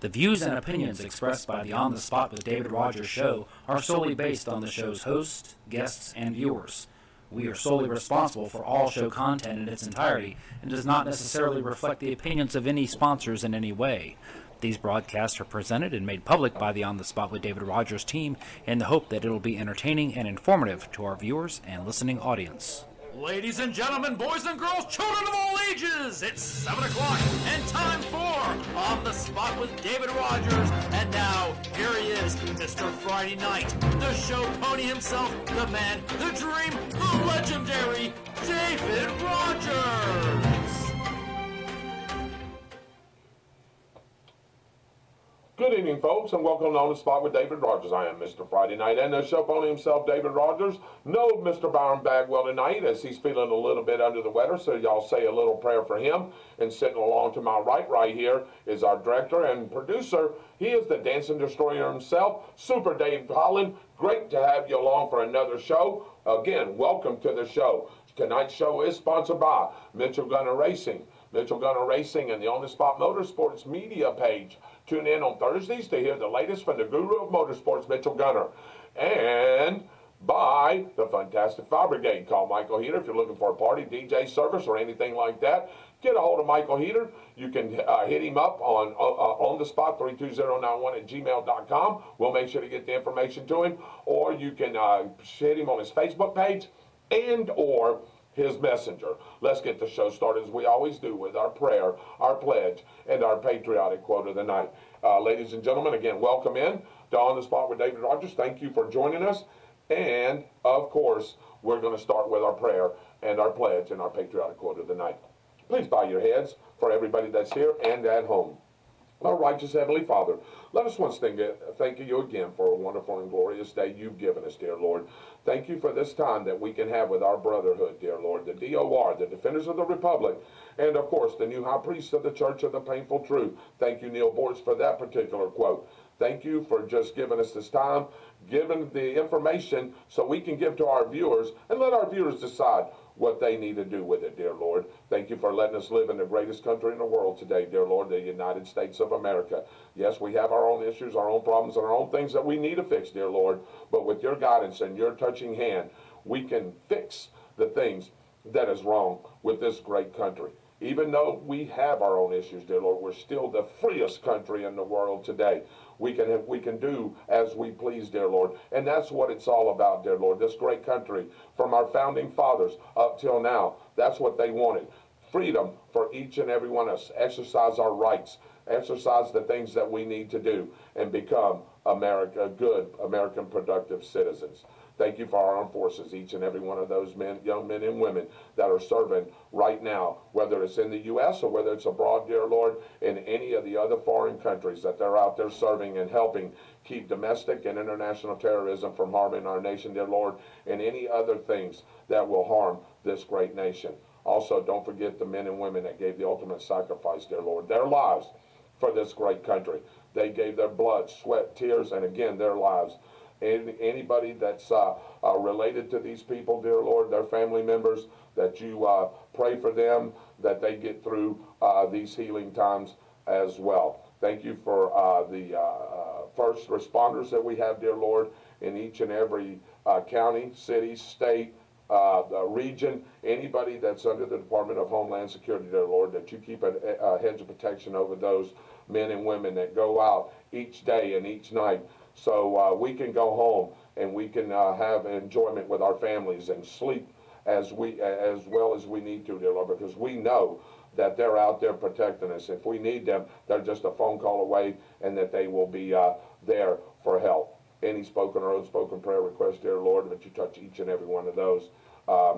The views and opinions expressed by the On the Spot with David Rodgers show are solely based on the show's hosts, guests, and viewers. We are solely responsible for all show content in its entirety and does not necessarily reflect the opinions of any sponsors in any way. These broadcasts are presented and made public by the On the Spot with David Rodgers team in the hope that it will be entertaining and informative to our viewers and listening audience. Ladies and gentlemen, boys and girls, children of all ages, it's 7 o'clock and time for On the Spot with David Rodgers. And now, here he is, Mr. Friday Night, the show pony himself, the man, the dream, the legendary David Rodgers. Good evening, folks, and welcome to On the Spot with David Rodgers. I am Mr. Friday Night, and the show pony himself, David Rodgers. No Mr. Byron Bagwell tonight, as he's feeling a little bit under the weather, so y'all say a little prayer for him. And sitting along to my right here, is our director and producer. He is the dancing destroyer himself, Super Dave Holland. Great to have you along for another show. Again, welcome to the show. Tonight's show is sponsored by Mitchell Gunner Racing. Mitchell Gunner Racing and the On the Spot Motorsports media page. Tune in on Thursdays to hear the latest from the guru of motorsports, Mitchell Gunner. And by the Fantastic Fire Brigade. Call Michael Heater if you're looking for a party, DJ service, or anything like that. Get a hold of Michael Heater. You can hit him up on the spot 32091 at gmail.com. We'll make sure to get the information to him. Or you can hit him on his Facebook page and or his messenger. Let's get the show started as we always do with our prayer, our pledge, and our patriotic quote of the night. Ladies and gentlemen, again, welcome in to On the Spot with David Rodgers. Thank you for joining us. And, of course, we're going to start with our prayer and our pledge and our patriotic quote of the night. Please bow your heads for everybody that's here and at home. Our righteous Heavenly Father, let us once thank you again for a wonderful and glorious day you've given us, dear Lord. Thank you for this time that we can have with our brotherhood, dear Lord, the DOR, the Defenders of the Republic, and, of course, the new High Priest of the Church of the Painful Truth. Thank you, Neil Bortz, for that particular quote. Thank you for just giving us this time, giving the information so we can give to our viewers and let our viewers decide what they need to do with it, dear Lord. Thank you for letting us live in the greatest country in the world today, dear Lord, the United States of America. Yes, we have our own issues, our own problems, and our own things that we need to fix, dear Lord. But with your guidance and your touching hand, we can fix the things that is wrong with this great country. Even though we have our own issues, dear Lord, we're still the freest country in the world today. We can do as we please, dear Lord. And that's what it's all about, dear Lord. This great country, from our founding fathers up till now, that's what they wanted. Freedom for each and every one of us. Exercise our rights. Exercise the things that we need to do and become good American productive citizens. Thank you for our armed forces, each and every one of those men, young men and women that are serving right now, whether it's in the U.S. or whether it's abroad, dear Lord, in any of the other foreign countries that they're out there serving and helping keep domestic and international terrorism from harming our nation, dear Lord, and any other things that will harm this great nation. Also, don't forget the men and women that gave the ultimate sacrifice, dear Lord, their lives for this great country. They gave their blood, sweat, tears, and again, their lives. Anybody that's related to these people, dear Lord, their family members, that you pray for them, that they get through these healing times as well. Thank you for the first responders that we have, dear Lord, in each and every county, city, state, region, anybody that's under the Department of Homeland Security, dear Lord, that you keep a hedge of protection over those men and women that go out each day and each night, so we can go home and we can have enjoyment with our families and sleep as well as we need to, dear Lord, because we know that they're out there protecting us. If we need them, they're just a phone call away, and that they will be there for help. Any spoken or unspoken prayer request, dear Lord, that you touch each and every one of those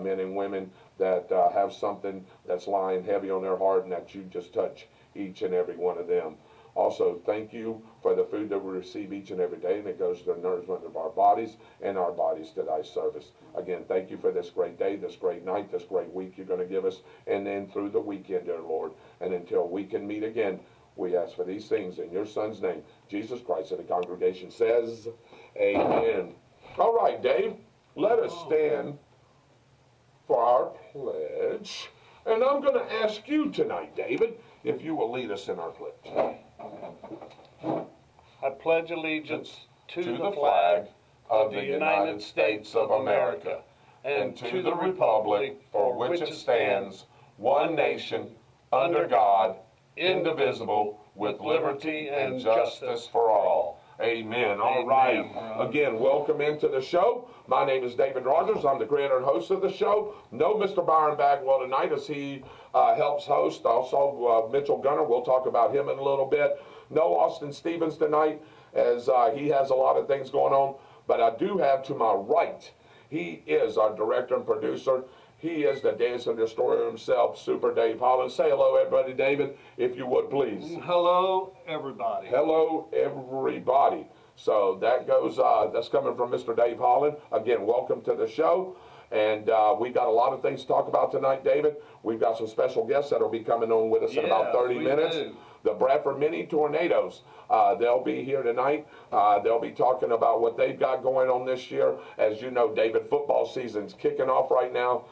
men and women that have something that's lying heavy on their heart, and that you just touch each and every one of them. Also, thank you for the food that we receive each and every day, and it goes to the nourishment of our bodies and our bodies to thy service. Again, thank you for this great day, this great night, this great week you're going to give us, and then through the weekend, dear Lord. And until we can meet again, we ask for these things in your Son's name, Jesus Christ. And the congregation says, amen. All right, Dave, let us stand for our pledge. And I'm going to ask you tonight, David, if you will lead us in our pledge. I pledge allegiance to the flag of the United States of America and to the republic for which it stands, one nation, under God, indivisible, with liberty and justice for all. Amen. All right. Again, welcome into the show. My name is David Rodgers. I'm the creator and host of the show. No Mr. Byron Bagwell tonight as he helps host. Also, Mitchell Gunner. We'll talk about him in a little bit. No Austin Stevens tonight as he has a lot of things going on. But I do have to my right, he is our director and producer. He is the dancing destroyer himself, Super Dave Holland. Say hello, everybody, David, if you would, please. Hello, everybody. Hello, everybody. So that goes, that's coming from Mr. Dave Holland. Again, welcome to the show. And we got a lot of things to talk about tonight, David. We've got some special guests that will be coming on with us in about 30 minutes. Do. The Bradford Mini Tornadoes. They'll be here tonight. They'll be talking about what they've got going on this year. As you know, David, football season's kicking off right now.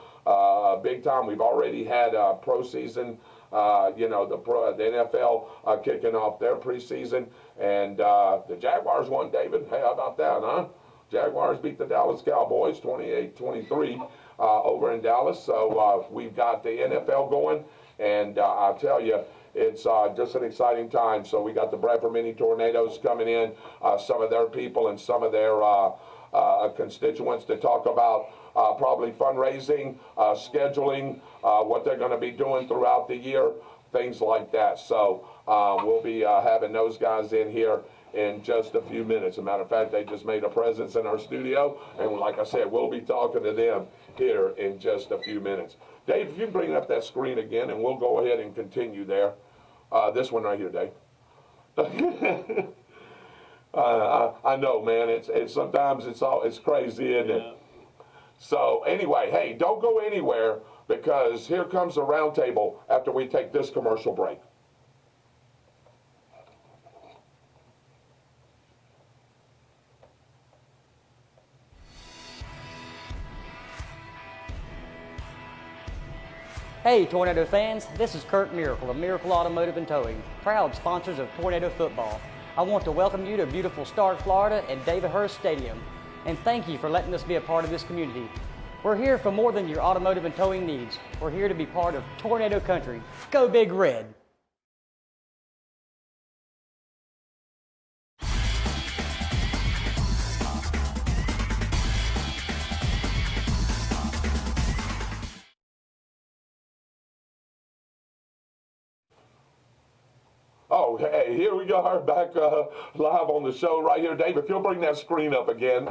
Big time. We've already had pro season. You know, the NFL kicking off their preseason. And the Jaguars won, David. Hey, how about that, huh? Jaguars beat the Dallas Cowboys 28-23 over in Dallas. So we've got the NFL going. And I'll tell you, it's just an exciting time. So we got the Bradford Mini Tornadoes coming in, some of their people and some of their constituents to talk about probably fundraising, scheduling, what they're going to be doing throughout the year, things like that. So we'll be having those guys in here in just a few minutes. As a matter of fact, they just made a presence in our studio, and like I said, we'll be talking to them here in just a few minutes. Dave, if you can bring up that screen again, and we'll go ahead and continue there. This one right here, Dave. I know, man. It's sometimes it's crazy, isn't it? So anyway, hey, don't go anywhere because here comes the roundtable after we take this commercial break. Hey Tornado fans, this is Kurt Miracle of Miracle Automotive and Towing, proud sponsors of Tornado Football. I want to welcome you to beautiful Stark, Florida at David Hurst Stadium, and thank you for letting us be a part of this community. We're here for more than your automotive and towing needs. We're here to be part of Tornado Country. Go Big Red! Oh, hey, here we go, back live on the show right here. Dave, if you'll bring that screen up again.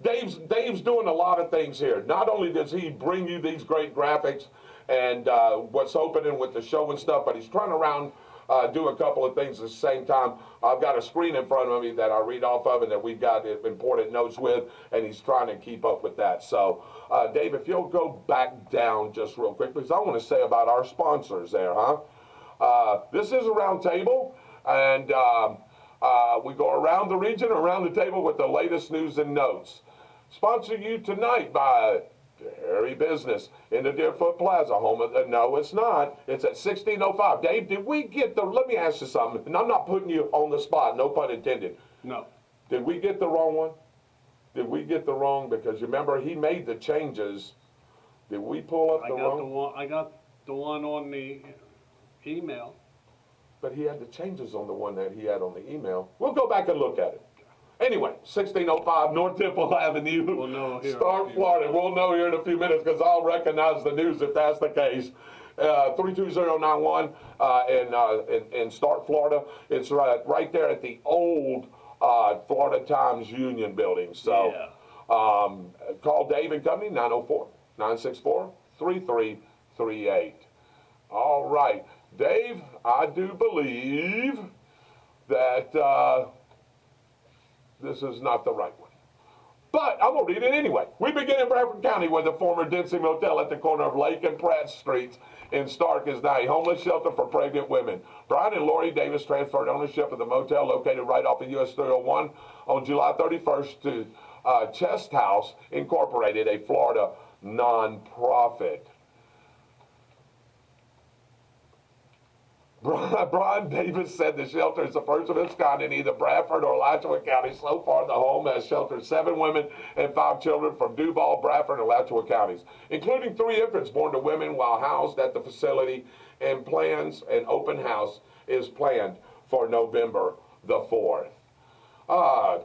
Dave's doing a lot of things here. Not only does he bring you these great graphics and what's opening with the show and stuff, but he's trying around do a couple of things at the same time. I've got a screen in front of me that I read off of and that we've got important notes with, and he's trying to keep up with that. So, Dave, if you'll go back down just real quick, because I want to say about our sponsors there, huh? This is a round table, and we go around the region, around the table with the latest news and notes. Sponsor you tonight by Dairy Business in the Deerfoot Plaza, home of the, no, it's not. It's at 1605. Dave, did we get the, let me ask you something, and I'm not putting you on the spot, no pun intended. No. Did we get the wrong one? Did we get the wrong, because you remember he made the changes. Did we pull up the wrong? I got the one on the email. But he had the changes on the one that he had on the email. We'll go back and look at it. Anyway, 1605 North Temple Avenue, we'll know here Stark, Florida. We'll know here in a few minutes because I'll recognize the news if that's the case. 32091 in Stark, Florida. It's right there at the old Florida Times Union building. So yeah. Call Dave and Company, 904-964-3338. All right. Dave, I do believe that this is not the right one. But I'm going to read it anyway. We begin in Bradford County where the former Densey Motel at the corner of Lake and Pratt Streets in Stark is now a homeless shelter for pregnant women. Brian and Lori Davis transferred ownership of the motel located right off of US 301 on July 31st to Chest House Incorporated, a Florida nonprofit. Brian Davis said the shelter is the first of its kind in either Bradford or Alachua County. So far, the home has sheltered 7 women and 5 children from Duval, Bradford, and Alachua counties, including 3 infants born to women while housed at the facility, and plans an open house is planned for November the 4th.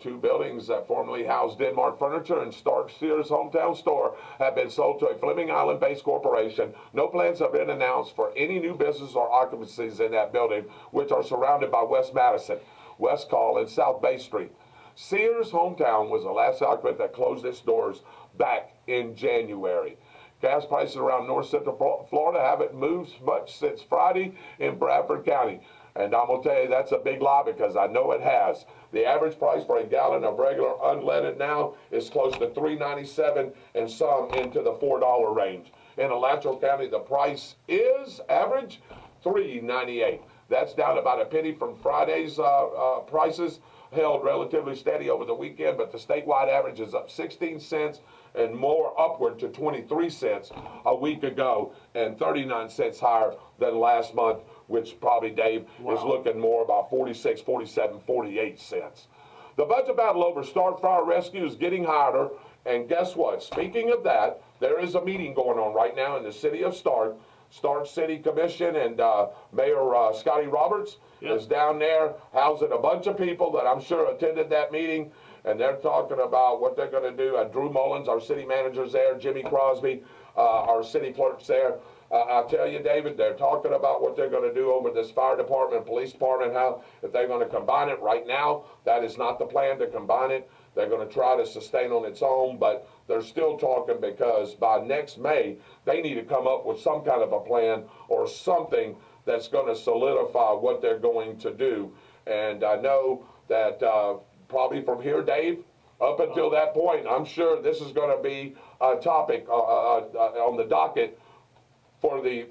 2 buildings that formerly housed Denmark Furniture and Stark Sears Hometown Store have been sold to a Fleming Island-based corporation. No plans have been announced for any new business or occupancies in that building, which are surrounded by West Madison, West Call, and South Bay Street. Sears Hometown was the last outlet that closed its doors back in January. Gas prices around North Central Florida haven't moved much since Friday in Bradford County. And I'm going to tell you, that's a big lie because I know it has. The average price for a gallon of regular unleaded now is close to $3.97 and some into the $4 range. In Alachua County, the price is average $3.98. That's down about a penny from Friday's prices, held relatively steady over the weekend, but the statewide average is up 16 cents and more, upward to 23 cents a week ago, and 39 cents higher than last month, which probably, Dave, is looking more about 46, 47, 48 cents. The budget battle over Stark Fire Rescue is getting hotter, and guess what? Speaking of that, there is a meeting going on right now in the city of Stark. Stark City Commission and Mayor Scotty Roberts is down there housing a bunch of people that I'm sure attended that meeting, and they're talking about what they're going to do. Drew Mullins, our city manager's there, Jimmy Crosby, our city clerk's there. I'll tell you, David, they're talking about what they're going to do over this fire department, police department, how if they're going to combine it. Right now, that is not the plan to combine it. They're going to try to sustain on its own, but they're still talking because by next May, they need to come up with some kind of a plan or something that's going to solidify what they're going to do. And I know that probably from here, Dave, up until that point, I'm sure this is going to be a topic on the docket for the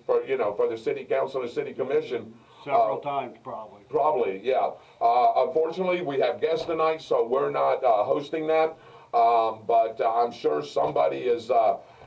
city council and city commission. Several times, probably. Probably, yeah. Unfortunately, we have guests tonight, so we're not hosting that. But I'm sure somebody is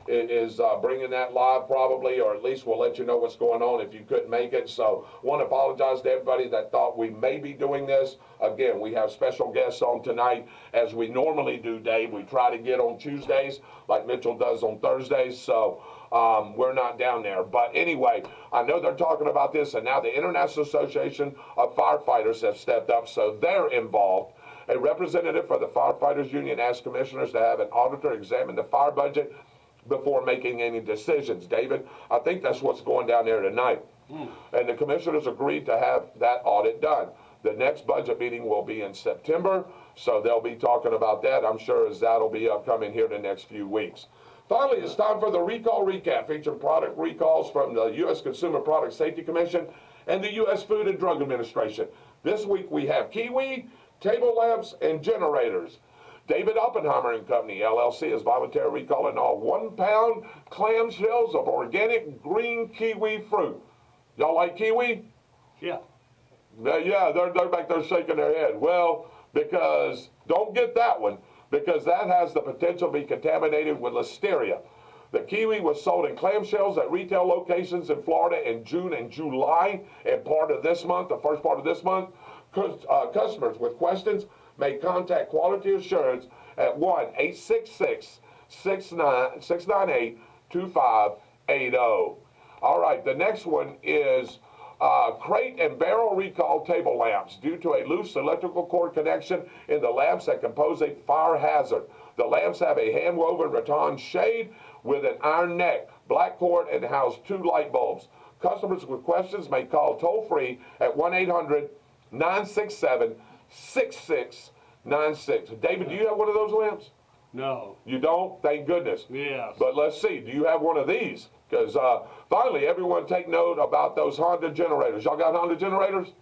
bringing that live, probably, or at least we'll let you know what's going on if you couldn't make it. So, want to apologize to everybody that thought we may be doing this. Again, we have special guests on tonight, as we normally do, Dave. We try to get on Tuesdays, like Mitchell does on Thursdays. So. We're not down there. But anyway, I know they're talking about this, and now the International Association of Firefighters have stepped up, so they're involved. A representative for the Firefighters Union asked commissioners to have an auditor examine the fire budget before making any decisions. David, I think that's what's going down there tonight. And the commissioners agreed to have that audit done. The next budget meeting will be in September, so they'll be talking about that, I'm sure, as that'll be upcoming here in the next few weeks. Finally, it's time for the recall recap, featuring product recalls from the U.S. Consumer Product Safety Commission and the U.S. Food and Drug Administration. This week we have kiwi, table lamps, and generators. David Oppenheimer and Company, LLC, is voluntarily recalling all 1-pound clamshells of organic green kiwi fruit. Y'all like kiwi? Yeah. Yeah, they're back there shaking their head. Well, because don't get that one, because that has the potential to be contaminated with listeria. The kiwi was sold in clamshells at retail locations in Florida in June and July, and part of this month, the first part of this month. Customers with questions may contact Quality Assurance at 1-866-698-2580. All right, the next one is crate and barrel recall table lamps due to a loose electrical cord connection in the lamps that compose a fire hazard. The lamps have a hand-woven rattan shade with an iron neck, black cord, and house 2 light bulbs. Customers with questions may call toll-free at 1-800-967-6696. David, do you have one of those lamps? No. You don't? Thank goodness. Yes. But let's see, do you have one of these? Because finally, everyone take note about those Honda generators. Y'all got Honda generators? Yes,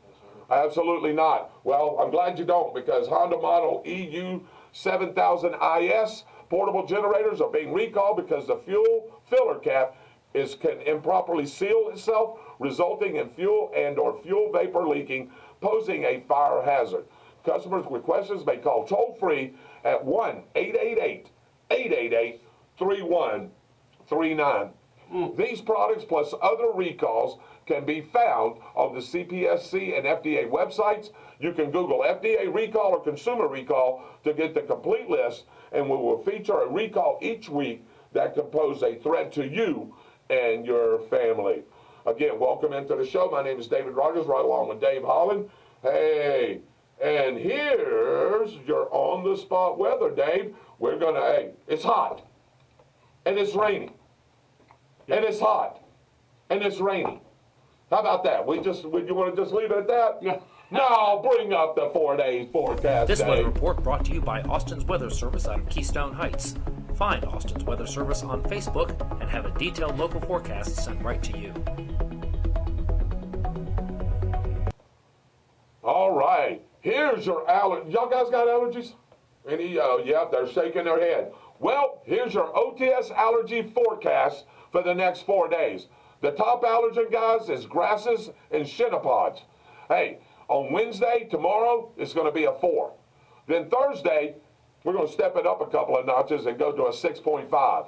sir. Absolutely not. Well, I'm glad you don't, because Honda model EU 7000 IS portable generators are being recalled because the fuel filler cap can improperly seal itself, resulting in fuel and or fuel vapor leaking, posing a fire hazard. Customers with questions may call toll-free at 1-888-888-3139. These products plus other recalls can be found on the CPSC and FDA websites. You can Google FDA recall or consumer recall to get the complete list, and we will feature a recall each week that could pose a threat to you and your family. Again, welcome into the show. My name is David Rodgers, right along with Dave Holland. Hey, and here's your on-the-spot weather, Dave. We're gonna, hey, it's hot, and it's raining, and it's hot, and it's raining. How about that? You want to just leave it at that? Yeah. No, bring up the 4-day forecast. This Dave. weather report brought to you by Austin's Weather Service out of Keystone Heights. Find Austin's Weather Service on Facebook and have a detailed local forecast sent right to you. All right, here's your allergy. Y'all guys got allergies? Any? Yeah, they're shaking their head. Well, here's your OTS allergy forecast for the next 4 days. The top allergen, guys, is grasses and shinnipods. Hey, on Wednesday, tomorrow, it's going to be a 4. Then Thursday, we're going to step it up a couple of notches and go to a 6.5.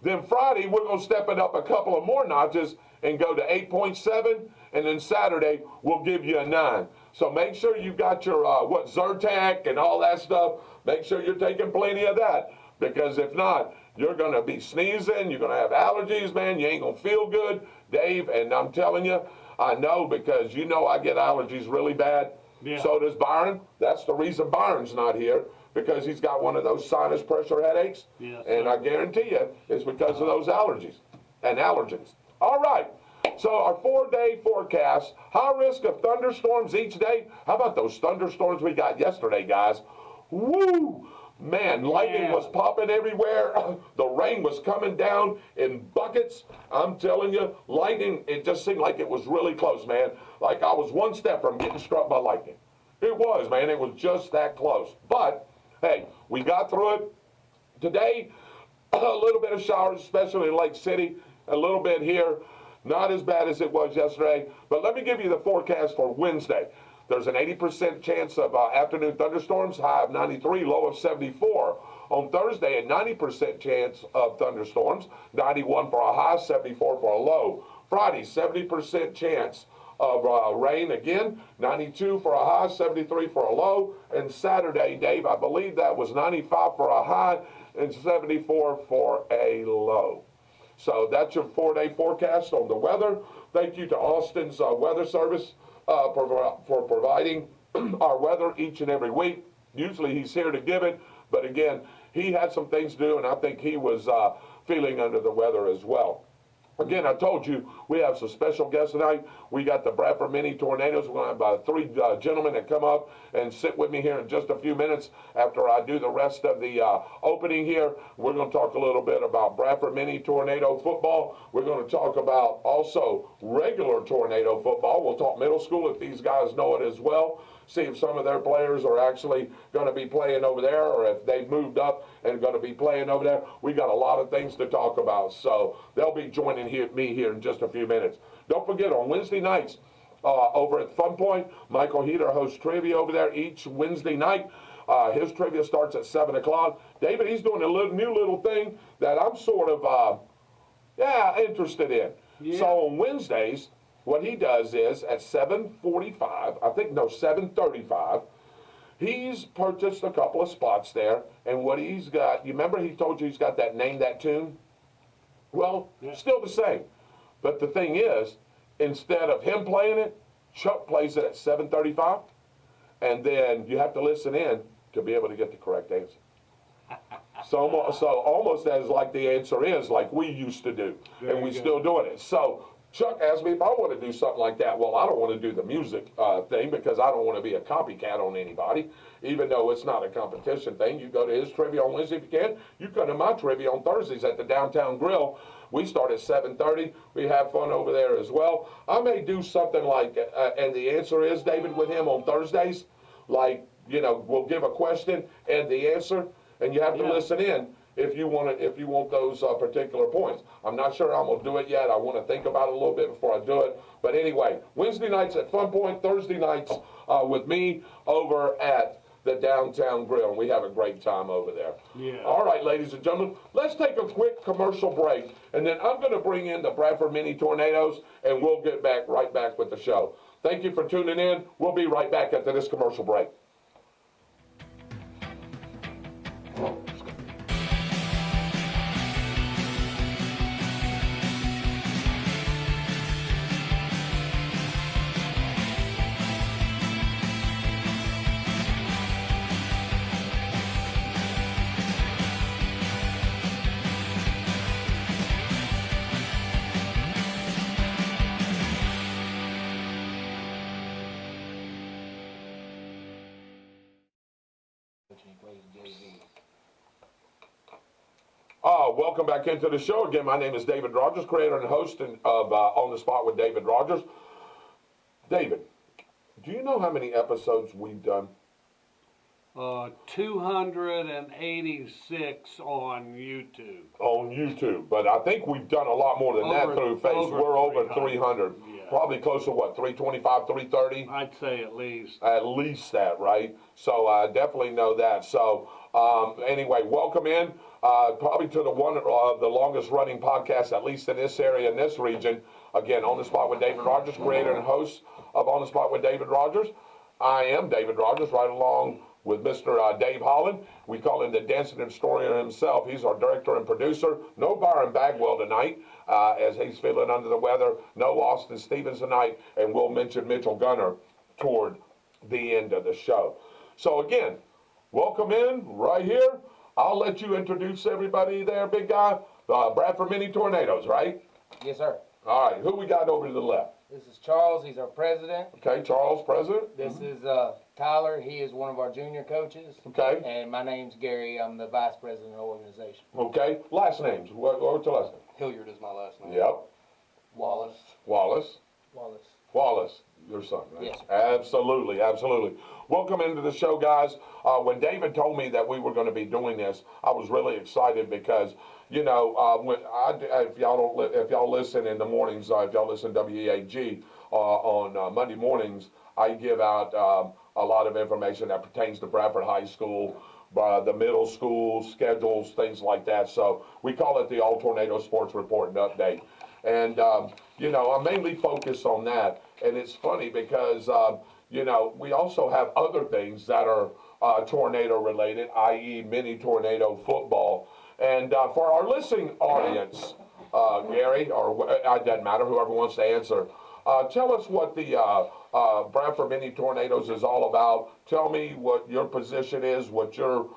Then Friday, we're going to step it up a couple of more notches and go to 8.7. And then Saturday, we'll give you a 9. So make sure you've got your, Zyrtec and all that stuff. Make sure you're taking plenty of that, because if not, you're going to be sneezing. You're going to have allergies, man. You ain't going to feel good, Dave. And I'm telling you, I know, because you know I get allergies really bad. Yeah. So does Byron. That's the reason Byron's not here, because he's got one of those sinus pressure headaches. Yes, and I guarantee you it's because of those allergies and allergens. All right. So our 4-day forecast, high risk of thunderstorms each day. How about those thunderstorms we got yesterday, guys? Woo! Man, lightning was popping everywhere. The rain was coming down in buckets. I'm telling you, lightning, it just seemed like it was really close, man. Like I was one step from getting struck by lightning. It was, man. It was just that close. But, hey, we got through it. Today, a little bit of showers, especially in Lake City. A little bit here. Not as bad as it was yesterday. But let me give you the forecast for Wednesday. There's an 80% chance of afternoon thunderstorms, high of 93, low of 74. On Thursday, a 90% chance of thunderstorms, 91 for a high, 74 for a low. Friday, 70% chance of rain again, 92 for a high, 73 for a low. And Saturday, Dave, I believe that was 95 for a high and 74 for a low. So that's your 4-day forecast on the weather. Thank you to Austin's Weather Service for providing our weather each and every week. Usually he's here to give it, but again, he had some things to do, and I think he was feeling under the weather as well. Again, I told you we have some special guests tonight. We got the Bradford Mini Tornadoes. We're going to have 3 gentlemen that come up and sit with me here in just a few minutes after I do the rest of the opening here. We're going to talk a little bit about Bradford Mini Tornado football. We're going to talk about also regular tornado football. We'll talk middle school if these guys know it as well. See if some of their players are actually going to be playing over there, or if they've moved up and going to be playing over there. We got a lot of things to talk about, so they'll be joining me here in just a few minutes. Don't forget, on Wednesday nights over at Fun Point, Michael Heater hosts trivia over there each Wednesday night. His trivia starts at 7 o'clock. David, he's doing a new little thing that I'm sort of interested in. Yeah. So on Wednesdays, what he does is at 7:35, he's purchased a couple of spots there, and what he's got, you remember he told you he's got that Name That Tune? Well, still the same. But the thing is, instead of him playing it, Chuck plays it at 7:35, and then you have to listen in to be able to get the correct answer. So almost as like the answer is like we used to do, and we still doing it. So Chuck asked me if I want to do something like that. Well, I don't want to do the music thing because I don't want to be a copycat on anybody, even though it's not a competition thing. You go to his trivia on Wednesday if you can. You come to my trivia on Thursdays at the Downtown Grill. We start at 7:30. We have fun over there as well. I may do something like, and the answer is, David, with him on Thursdays, like, you know, we'll give a question and the answer, and you have to listen in if you want those particular points. I'm not sure I'm gonna do it yet. I want to think about it a little bit before I do it. But anyway, Wednesday nights at Fun Point, Thursday nights with me over at the Downtown Grill, and we have a great time over there. Yeah. All right, ladies and gentlemen, let's take a quick commercial break, and then I'm going to bring in the Bradford Mini Tornadoes, and we'll get right back with the show. Thank you for tuning in. We'll be right back after this commercial break. Welcome back into the show. Again, my name is David Rodgers, creator and host of On the Spot with David Rodgers. David, do you know how many episodes we've done? 286 on YouTube. On YouTube, but I think we've done a lot more than that through Facebook. We're over 300. Yeah. Probably close to what, 325, 330? I'd say at least. At least that, right? So I definitely know that. So anyway, welcome in. Probably to the one of the longest running podcasts, at least in this area, in this region. Again, On the Spot with David Rodgers, creator and host of On the Spot with David Rodgers. I am David Rodgers, right along with Mr. Dave Holland. We call him the dancing historian himself. He's our director and producer. No Byron Bagwell tonight, as he's feeling under the weather. No Austin Stevens tonight, and we'll mention Mitchell Gunner toward the end of the show. So again, welcome in right here. I'll let you introduce everybody there, big guy. Bradford Mini Tornadoes, right? Yes, sir. All right, who we got over to the left? This is Charles. He's our president. Okay, Charles, president. This is Tyler. He is one of our junior coaches. Okay. And my name's Gary. I'm the vice president of the organization. Okay, last names. What's your last name? Hilliard is my last name. Yep. Wallace. Wallace. Wallace. Wallace, your son, right? Yes, sir. Absolutely, absolutely. Welcome into the show, guys. When David told me that we were going to be doing this, I was really excited because, you know, if y'all listen in the mornings, if y'all listen to WEAG on Monday mornings, I give out a lot of information that pertains to Bradford High School, the middle school schedules, things like that. So we call it the All Tornado Sports Report and Update. And, you know, I mainly focus on that. And it's funny because, you know, we also have other things that are tornado related, i.e. mini tornado football. And for our listening audience, Gary, or it doesn't matter, whoever wants to answer, tell us what the Bradford Mini Tornadoes is all about. Tell me what your position is, what your,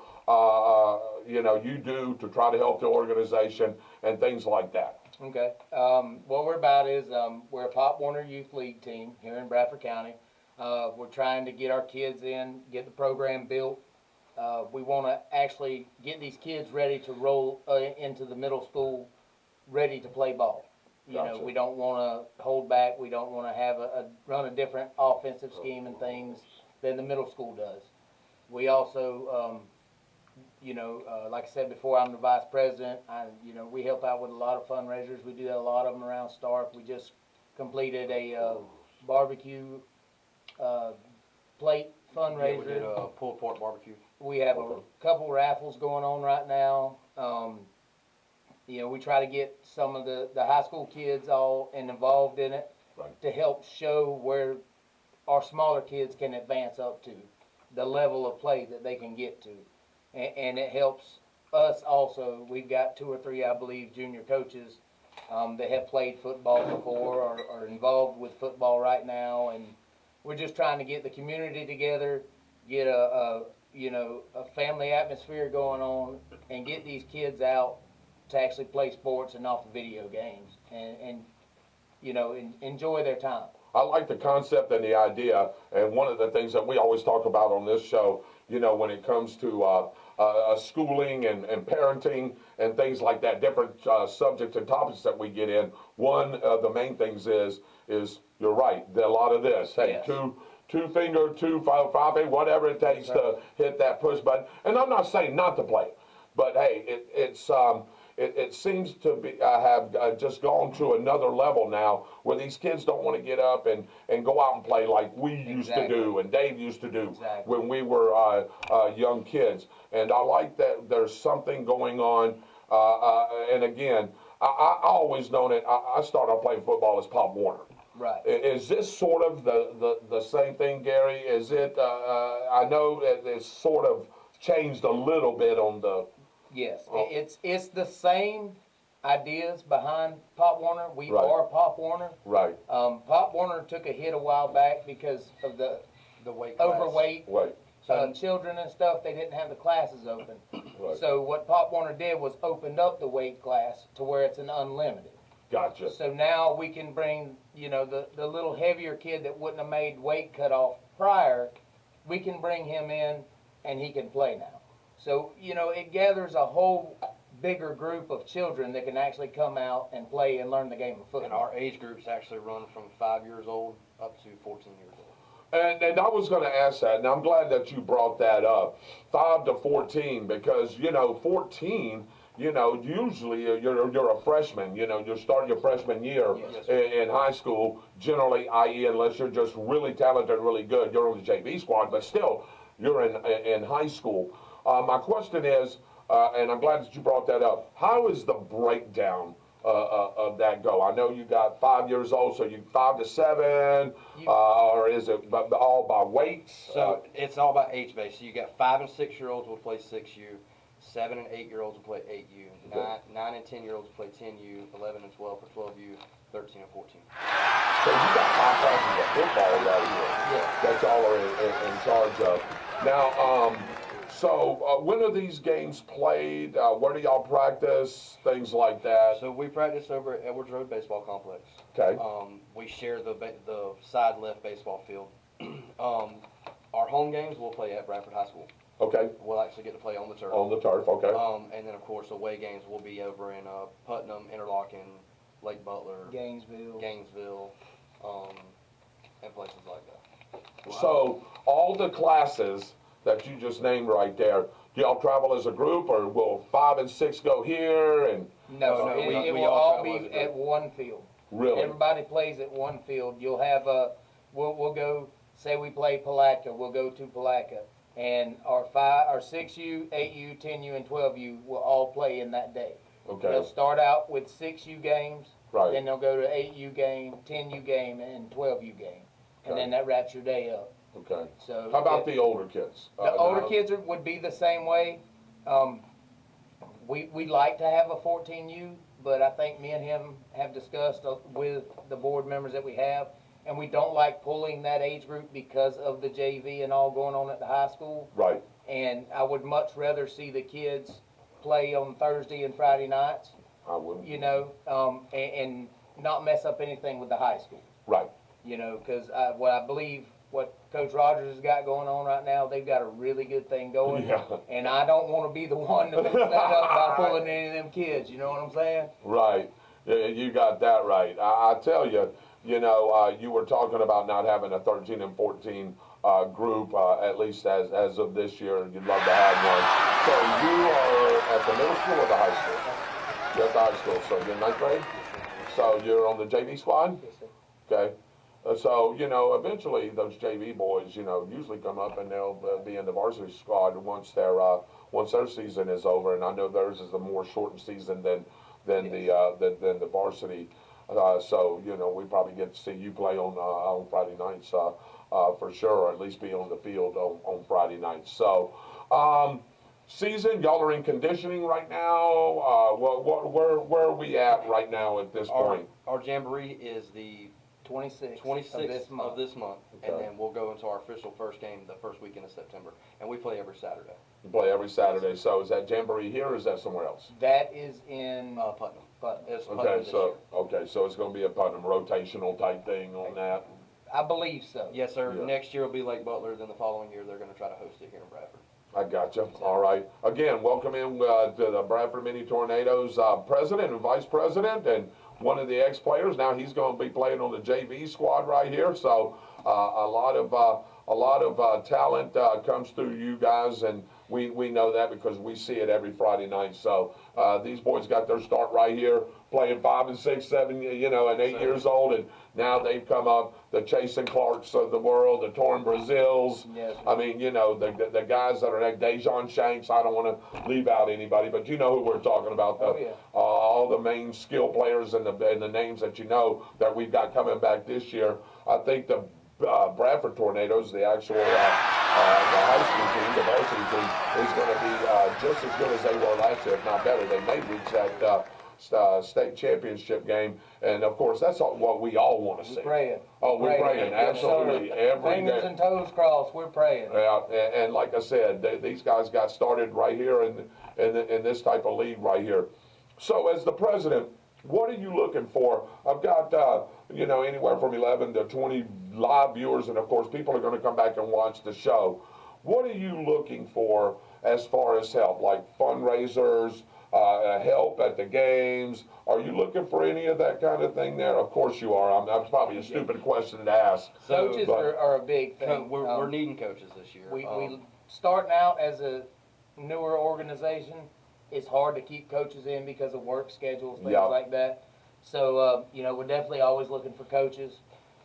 you know, you do to try to help the organization and things like that. Okay. What we're about is we're a Pop Warner Youth League team here in Bradford County. We're trying to get our kids in, get the program built. We want to actually get these kids ready to roll into the middle school, ready to play ball. You know, we don't want to hold back. We don't want to have run a different offensive scheme and things than the middle school does. We also, you know, like I said before, I'm the vice president. You know, we help out with a lot of fundraisers. We do a lot of them around Stark. We just completed a barbecue plate fundraiser. Yeah, we did a pulled pork barbecue. We have a couple raffles going on right now. You know, we try to get some of the high school kids all involved in it to help show where our smaller kids can advance up to, the level of play that they can get to. And it helps us also. We've got 2 or 3, I believe, junior coaches that have played football before or are involved with football right now. And we're just trying to get the community together, get you know, a family atmosphere going on, and get these kids out to actually play sports and off the video games and you know, enjoy their time. I like the concept and the idea, and one of the things that we always talk about on this show, you know, when it comes to schooling and parenting and things like that, different subjects and topics that we get in, one of the main things is you're right, a lot of this, hey, Yes. two finger, 2, 5, 5, whatever it takes to hit that push button. And I'm not saying not to play it, but hey, it seems to be have just gone to another level now, where these kids don't want to get up and go out and play like we used to do and Dave used to do when we were young kids. And I like that there's something going on. And again, I always known it. I started off playing football as Pop Warner. Right. Is this sort of the same thing, Gary? Is it? I know that it's sort of changed a little bit on the. Yes, it's the same ideas behind Pop Warner. We are Pop Warner. Right. Pop Warner took a hit a while back because of the weight overweight Right. children and stuff. They didn't have the classes open. Right. So what Pop Warner did was opened up the weight class to where it's an unlimited. Gotcha. So now we can bring, you know, the little heavier kid that wouldn't have made weight cutoff prior, we can bring him in and he can play now. So, you know, it gathers a whole bigger group of children that can actually come out and play and learn the game of football. And our age groups actually run from 5 years old up to 14 years old. And I was going to ask that, and I'm glad that you brought that up, 5 to 14, because, you know, 14, you know, usually you're a freshman, you know, you start your freshman year in high school, generally, i.e., unless you're just really talented, really good, you're on the JV squad, but still, you're in high school. My question is, and I'm glad that you brought that up, how is the breakdown of that go? I know you got 5 years old, so you 5 to 7, or is it all by weights? So it's all about age base. So you got 5 and 6 year olds will play 6U, 7 and 8 year olds will play 8U, 9 and 10 year olds will play 10U, 11 and 12 for 12U, 13 and 14. So you got 5 classes of football right here. Yeah. That's all are in charge of. Now, so when are these games played? Where do y'all practice? Things like that. So we practice over at Edwards Road Baseball Complex. Okay. We share the side left baseball field. Our home games we'll play at Bradford High School. Okay. We'll actually get to play on the turf. On the turf. Okay. And then of course away games will be over in Putnam, Interlochen, Lake Butler, Gainesville, and places like that. Wow. So all the classes that you just named right there, do y'all travel as a group, or will 5 and 6 go here? And No, it will all be at one field. Really? Everybody plays at one field. You'll have we'll go, say we play Palatka, we'll go to Palatka. And our 6U, 8U, 10U, and 12U will all play in that day. Okay. They'll start out with 6U games, Right. then they'll go to 8U game, 10U game, and 12U game. And Okay. then that wraps your day up. Okay. So How about the older kids? The older kids would be the same way. We like to have a 14U, but I think me and him have discussed with the board members that we have, and we don't like pulling that age group because of the JV and all going on at the high school. Right. And I would much rather see the kids play on Thursday and Friday nights, I wouldn't. you know, and not mess up anything with the high school. Right. You know, because what I believe what Coach Rodgers has got going on right now, they've got a really good thing going. Yeah. And I don't want to be the one to mess that up by pulling any of them kids. You know what I'm saying? Right. Yeah, you got that right. I tell you, you know, you were talking about not having a 13 and 14 group, at least as of this year. You'd love to have one. So you are at the middle school or the high school? You're at the high school, so you're in 9th grade? So you're on the JV squad? Yes, sir. Okay. So, you know, eventually those JV boys, you know, usually come up and they'll be in the varsity squad once their season is over. And I know theirs is a more shortened season than the varsity. So, you know, we probably get to see you play on Friday nights for sure, or at least be on the field on Friday nights. So, season, y'all are in conditioning right now. Where are we at right now at this point? Our jamboree is the 26th of this month, Okay. and then we'll go into our official first game the first weekend of September, and we play every Saturday. You play every Saturday. So is that jamboree here, or is that somewhere else? That is in Putnam. It's Putnam Okay, this so year. it's going to be a Putnam rotational type thing on that. I believe so. Yes, sir. Yeah. Next year will be Lake Butler. Then the following year they're going to try to host it here in Bradford. I got you. All right. Again, welcome in to the Bradford Mini Tornadoes president and vice president, and one of the ex-players. Now he's going to be playing on the JV squad right here. So a lot a lot of talent comes through you guys, and we know that because we see it every Friday night. So these boys got their start right here, playing 5 and 6, 7, and 8 years old, and now they've come up, the Chase and Clarks of the world, the Torrin Brazils. Yes, I mean, the guys that are like Dejon Shanks. I don't want to leave out anybody, but you know who we're talking about. All the main skill players and the names that you know that we've got coming back this year. I think the Bradford Tornadoes, the actual the high school team, the varsity team, is going to be just as good as they were last year, if not better. They may reach that state championship game, and of course that's what we all want to see. Praying. Oh, we're praying, absolutely, every Fingers day. and toes crossed, we're praying. Yeah, and like I said, these guys got started right here in this type of league right here. So as the president, what are you looking for? I've got anywhere from 11 to 20 live viewers, and of course people are going to come back and watch the show. What are you looking for as far as help, like fundraisers, help at the games? Are you looking for any of that kind of thing there? Of course you are. That's probably a stupid question to ask. Coaches are a big thing. We're needing coaches this year. We starting out as a newer organization. It's hard to keep coaches in because of work schedules, things like that. So we're definitely always looking for coaches.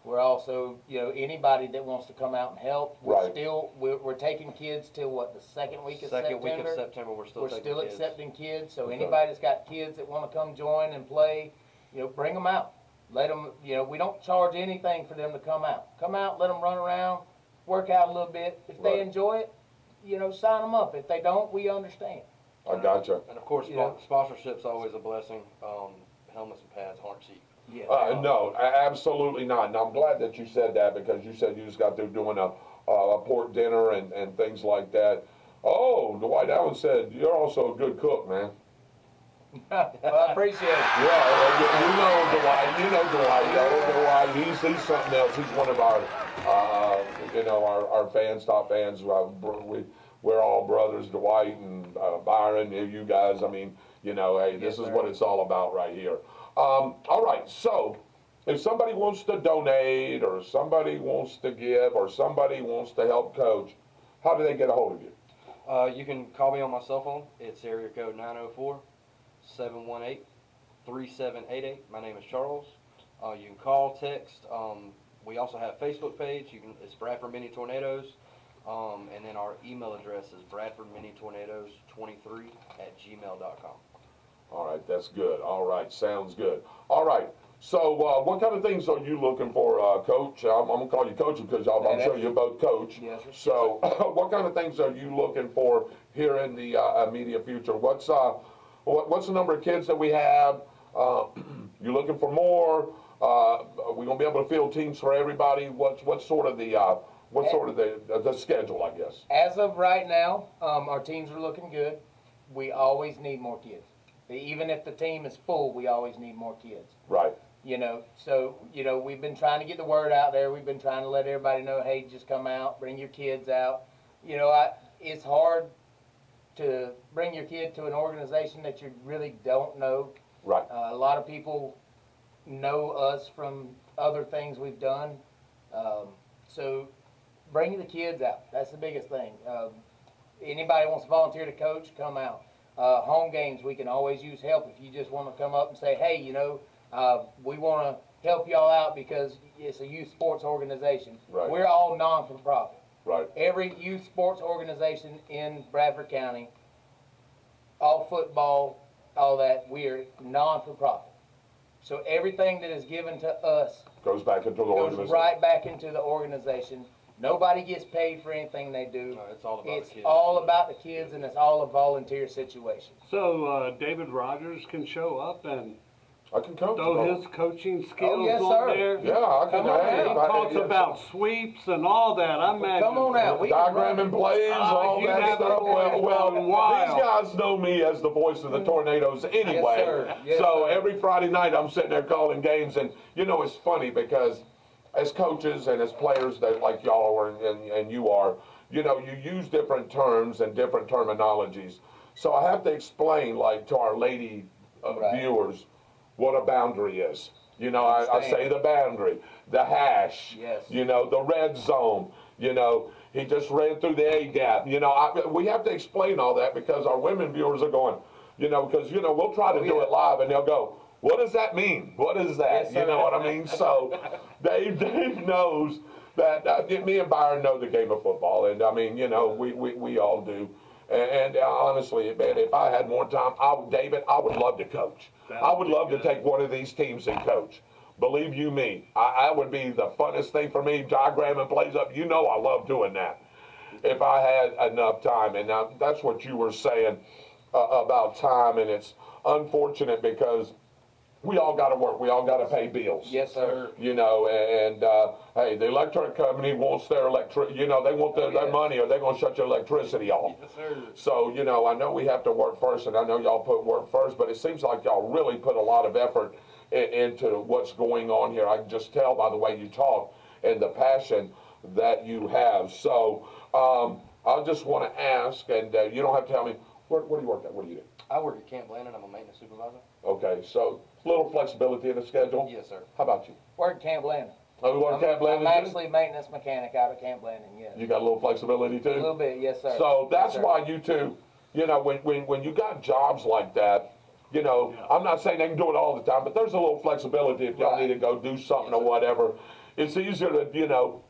We're also, anybody that wants to come out and help. We're taking kids till what, the second week of September? Second week of September, we're still accepting kids. So anybody that's got kids that want to come join and play, bring them out. Let them, we don't charge anything for them to come out. Come out, let them run around, work out a little bit. If they enjoy it, sign them up. If they don't, we understand. I gotcha. And of course, sponsorship's always a blessing. Helmets and pads aren't cheap. Yeah. No, absolutely not. And I'm glad that you said that, because you said you just got through doing a pork dinner and things like that. Oh, Dwight Allen said, you're also a good cook, man. Well, I appreciate it. Yeah, you know Dwight. Dwight, he's something else. He's one of our fans, top fans. We're all brothers, Dwight and Byron, you guys. I mean, hey, this is what it's all about right here. All right, so if somebody wants to donate, or somebody wants to give, or somebody wants to help coach, how do they get a hold of you? You can call me on my cell phone. It's area code 904-718-3788. My name is Charles. You can call, text. We also have a Facebook page. It's Bradford Mini Tornadoes. And then our email address is bradfordminitornadoes23@gmail.com. All right, that's good. All right, sounds good. All right, so what kind of things are you looking for, Coach? I'm going to call you Coach because I'm sure you're both coach. Yes, sir. So what kind of things are you looking for here in the immediate future? What's the number of kids that we have? You looking for more? Are we going to be able to field teams for everybody? What's sort of the schedule, I guess? As of right now, our teams are looking good. We always need more kids. Even if the team is full, we always need more kids. Right. So we've been trying to get the word out there. We've been trying to let everybody know, hey, just come out, bring your kids out. It's hard to bring your kid to an organization that you really don't know. Right. A lot of people know us from other things we've done. So bring the kids out. That's the biggest thing. Anybody wants to volunteer to coach, come out. Home games, we can always use help. If you just want to come up and say, hey, we want to help y'all out because it's a youth sports organization. Right. We're all non-for-profit. Right. Every youth sports organization in Bradford County, all football, all that, we're non-for-profit. So everything that is given to us goes back into the organization. Goes right back into the organization. Nobody gets paid for anything they do. No, it's all about the kids. All about the kids, and it's all a volunteer situation. So David Rodgers can show up and I can coach. throw his coaching skills yes, on sir. there. Yeah, I can. He talks about sweeps and all that. I imagine. Come on out. Diagramming plays, all you that have stuff. it going Well, wild. these guys know me as the voice of the Tornadoes anyway. Yes, sir. Yes, so sir. every Friday night I'm sitting there calling games, and it's funny because as coaches and as players that like y'all are and you are, you use different terms and different terminologies. So I have to explain, like, to our lady viewers what a boundary is. I say the boundary, the hash, Yes. the red zone, You know, he just ran through the A gap. You know, we have to explain all that because our women viewers are going, you know, because, you know, we'll try to do it live and they'll go, what does that mean? What is that? Yes, you know what I mean? So Dave knows that me and Byron know the game of football. And, I mean, you know, we all do. And honestly, man, if I had more time, David, I would love to coach. I would love to take one of these teams and coach. Believe you me, I would be the funnest thing for me, diagramming plays up. You know I love doing that if I had enough time. And now that's what you were saying about time, and it's unfortunate because we all got to work. We all got to pay bills. Yes, sir. You know, and hey, the electric company wants their you know, they want their money or they're going to shut your electricity off. Yes, sir. So, you know, I know we have to work first, and I know y'all put work first, but it seems like y'all really put a lot of effort into what's going on here. I can just tell by the way you talk and the passion that you have. So I just want to ask, and you don't have to tell me, where do you work at? What do you do? I work at Camp Landon. I'm a maintenance supervisor. Okay, so a little flexibility in the schedule? Yes, sir. How about you? Work at Camp Landon. Oh, you work at Camp Landon I'm too? actually maintenance mechanic out of Camp Landon, yes. You got a little flexibility too? A little bit, yes, sir. So that's Yes, sir. why you two, you know, when you got jobs like that, you know, I'm not saying they can do it all the time, but there's a little flexibility if y'all Right. need to go do something or whatever. It's easier to, you know,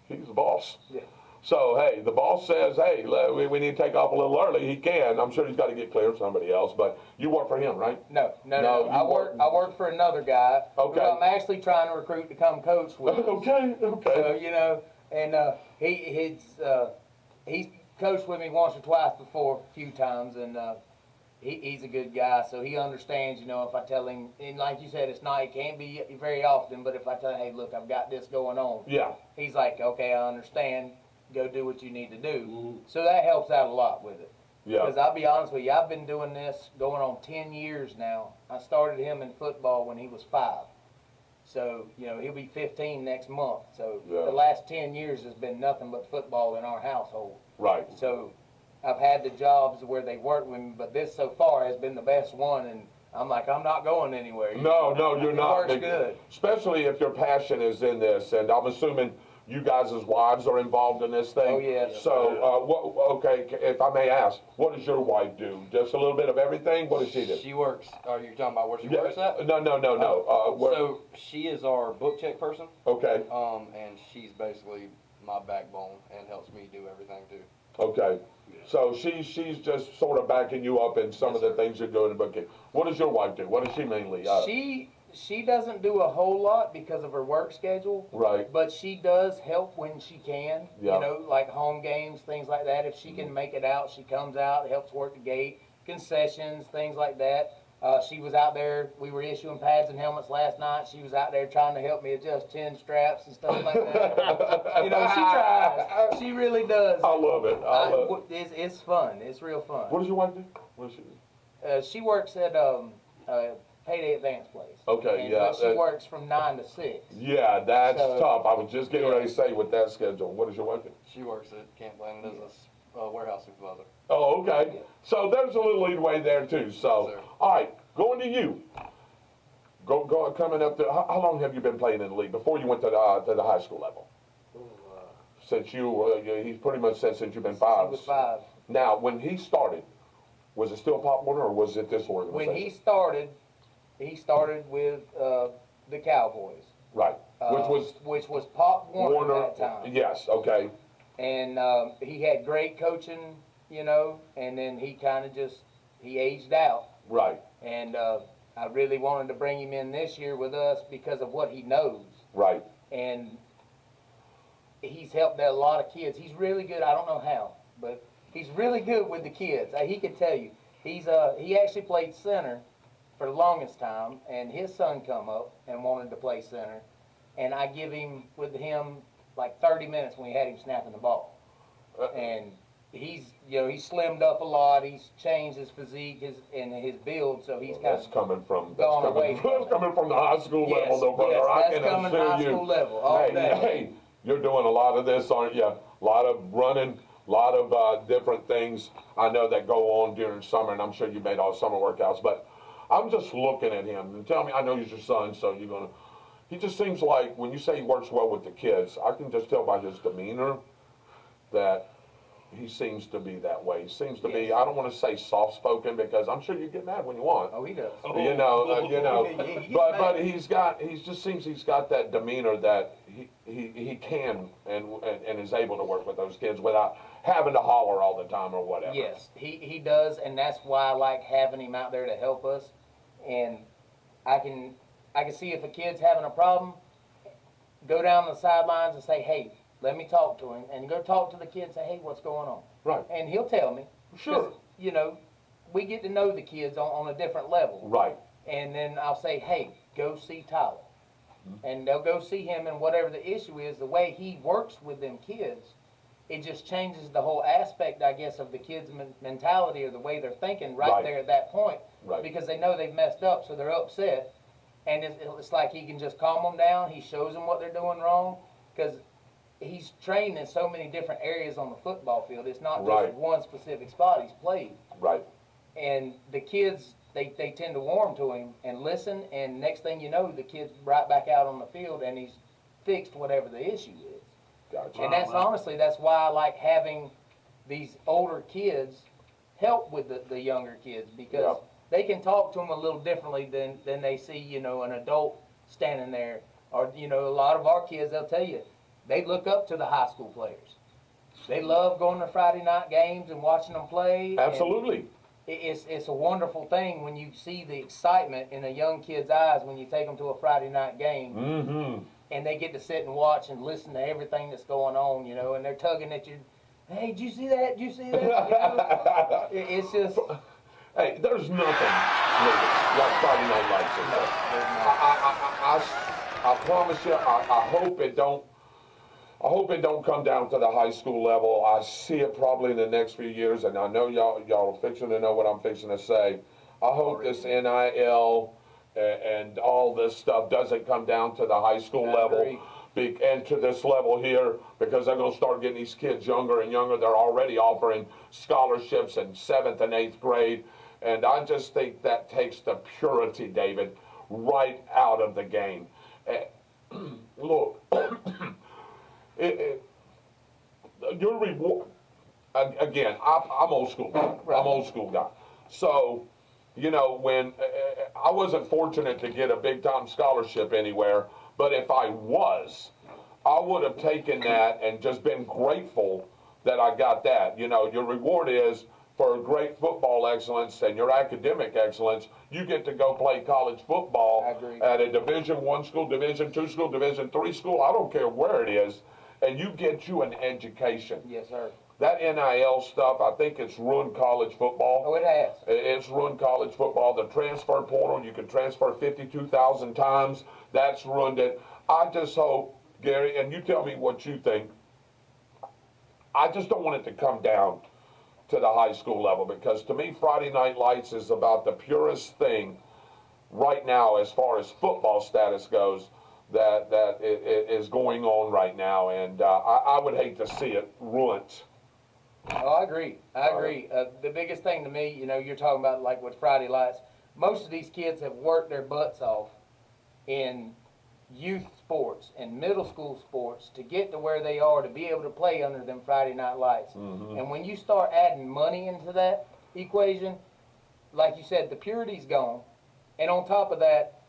he's the boss. Yeah. So, hey, the boss says, hey, we need to take off a little early. He can. I'm sure he's got to get clear of somebody else, but you work for him, right? No. you I work for another guy. Okay. Who I'm actually trying to recruit to come coach with. Okay. So, you know, and he's coached with me once or twice before, a few times, and he's a good guy, so he understands, you know, if I tell him, and like you said, it can't be very often, but if I tell him, hey, look, I've got this going on, Yeah. he's like, okay, I understand, go do what you need to do. So that helps out a lot with it. Yeah. Because I'll be honest with you, I've been doing this going on 10 years now. I started him in football when he was 5. So, you know, he'll be 15 next month. So Yeah. the last 10 years has been nothing but football in our household. Right. So I've had the jobs where they worked with me, but this so far has been the best one, and I'm like, I'm not going anywhere. No, you're not. It works good. Especially if your passion is in this, and I'm assuming you guys as wives are involved in this thing. Oh, yes. So, okay, if I may ask, what does your wife do? Just a little bit of everything? What does she do? She works. Are you talking about where she works at? No. So she is our book check person. Okay. And she's basically my backbone and helps me do everything too. Okay. So she's just sort of backing you up in some of the things you're doing in booking. What does your wife do? What does she mainly? She doesn't do a whole lot because of her work schedule. Right. But she does help when she can. Yeah. You know, like home games, things like that. If she can make it out, she comes out, helps work the gate, concessions, things like that. She was out there. We were issuing pads and helmets last night. She was out there trying to help me adjust chin straps and stuff like that. You know, she tries. She really does. I love it. It's fun. It's real fun. What does your wife do? What does she do? She works at Payday Advance Place. Okay, and, yeah. She works from 9 to 6. Yeah, that's So, tough. I was just getting ready to say with that schedule. What does your wife do? She works at Camp Landon as a warehouse supervisor. Oh, okay. So there's a little leadway there too. So, Yes, all right, going to you. Go coming up to. How long have you been playing in the league before you went to the high school level? Since he's pretty much said since you've been 5. He was 5. Now, when he started, was it still Pop Warner or was it this organization? When he started with the Cowboys. Right. Which was Pop Warner at that time. Yes. Okay. And he had great coaching, you know, and then he kind of he aged out. Right. And I really wanted to bring him in this year with us because of what he knows. Right. And he's helped a lot of kids. He's really good. I don't know how, but he's really good with the kids. He can tell you. He actually played center for the longest time, and his son come up and wanted to play center, and I give him with him like 30 minutes when we had him snapping the ball. And he's slimmed up a lot. He's changed his physique, and his build, so he's kind of coming from the high school Yes, level, though, brother. yes, I that's can coming assure high you. school level all day. Hey, you're doing a lot of this, aren't you? A lot of running, a lot of different things I know that go on during summer, and I'm sure you made all summer workouts. But I'm just looking at him and tell me, I know he's your son, so you're gonna. he just seems like, when you say he works well with the kids, I can just tell by his demeanor that he seems to be that way. He seems to be, I don't want to say soft-spoken, because I'm sure you get mad when you want. Oh, he does. You know, but he just seems he's got that demeanor that he can and is able to work with those kids without having to holler all the time or whatever. Yes, he does, and that's why I like having him out there to help us. And I can see if a kid's having a problem, go down the sidelines and say, hey, let me talk to him, and go talk to the kid and say, hey, what's going on? Right. And he'll tell me. Sure. You know, we get to know the kids on a different level. Right. And then I'll say, hey, go see Tyler. And they'll go see him, and whatever the issue is, the way he works with them kids, it just changes the whole aspect, I guess, of the kids' mentality or the way they're thinking right there at that point. Right. Because they know they've messed up, so they're upset. And it's like he can just calm them down. He shows them what they're doing wrong, because he's trained in so many different areas on the football field. It's not just one specific spot he's played. Right. And the kids, they tend to warm to him and listen, and next thing you know, the kid's right back out on the field, and he's fixed whatever the issue is. Gotcha. And that's honestly, that's why I like having these older kids help with the younger kids, because they can talk to them a little differently than they see, you know, an adult standing there. Or, you know, a lot of our kids, they'll tell you, they look up to the high school players. They love going to Friday night games and watching them play. Absolutely. It's a wonderful thing when you see the excitement in a young kid's eyes when you take them to a Friday night game. Mm-hmm. And they get to sit and watch and listen to everything that's going on, you know, and they're tugging at you. Hey, did you see that? Did you see that? You know? It's just... Hey, there's nothing like Friday Night Lights in there. I promise you, I hope it don't come down to the high school level. I see it probably in the next few years, and I know y'all are fixing to know what I'm fixing to say. I hope this NIL and all this stuff doesn't come down to the high school level and to this level here, because they're going to start getting these kids younger and younger. They're already offering scholarships in 7th and 8th grade, and I just think that takes the purity, David, right out of the game. Look, your reward, again, I'm old school. I'm old school guy. So, you know, when I wasn't fortunate to get a big time scholarship anywhere, but if I was, I would have taken that and just been grateful that I got that. You know, your reward is for great football excellence and your academic excellence. You get to go play college football at a Division I school, Division II school, Division III school. I don't care where it is, and you get you an education. Yes, sir. That NIL stuff, I think it's ruined college football. Oh, it has. It's ruined college football. The transfer portal, you can transfer 52,000 times. That's ruined it. I just hope, Gary, and you tell me what you think, I just don't want it to come down to the high school level, because to me, Friday Night Lights is about the purest thing right now as far as football status goes that is going on right now, and I would hate to see it ruined. Oh, I agree. I agree. The biggest thing to me, you know, you're talking about like with Friday Lights, most of these kids have worked their butts off in youth sports and middle school sports to get to where they are to be able to play under them Friday Night Lights. Mm-hmm. And when you start adding money into that equation, like you said, the purity's gone. And on top of that,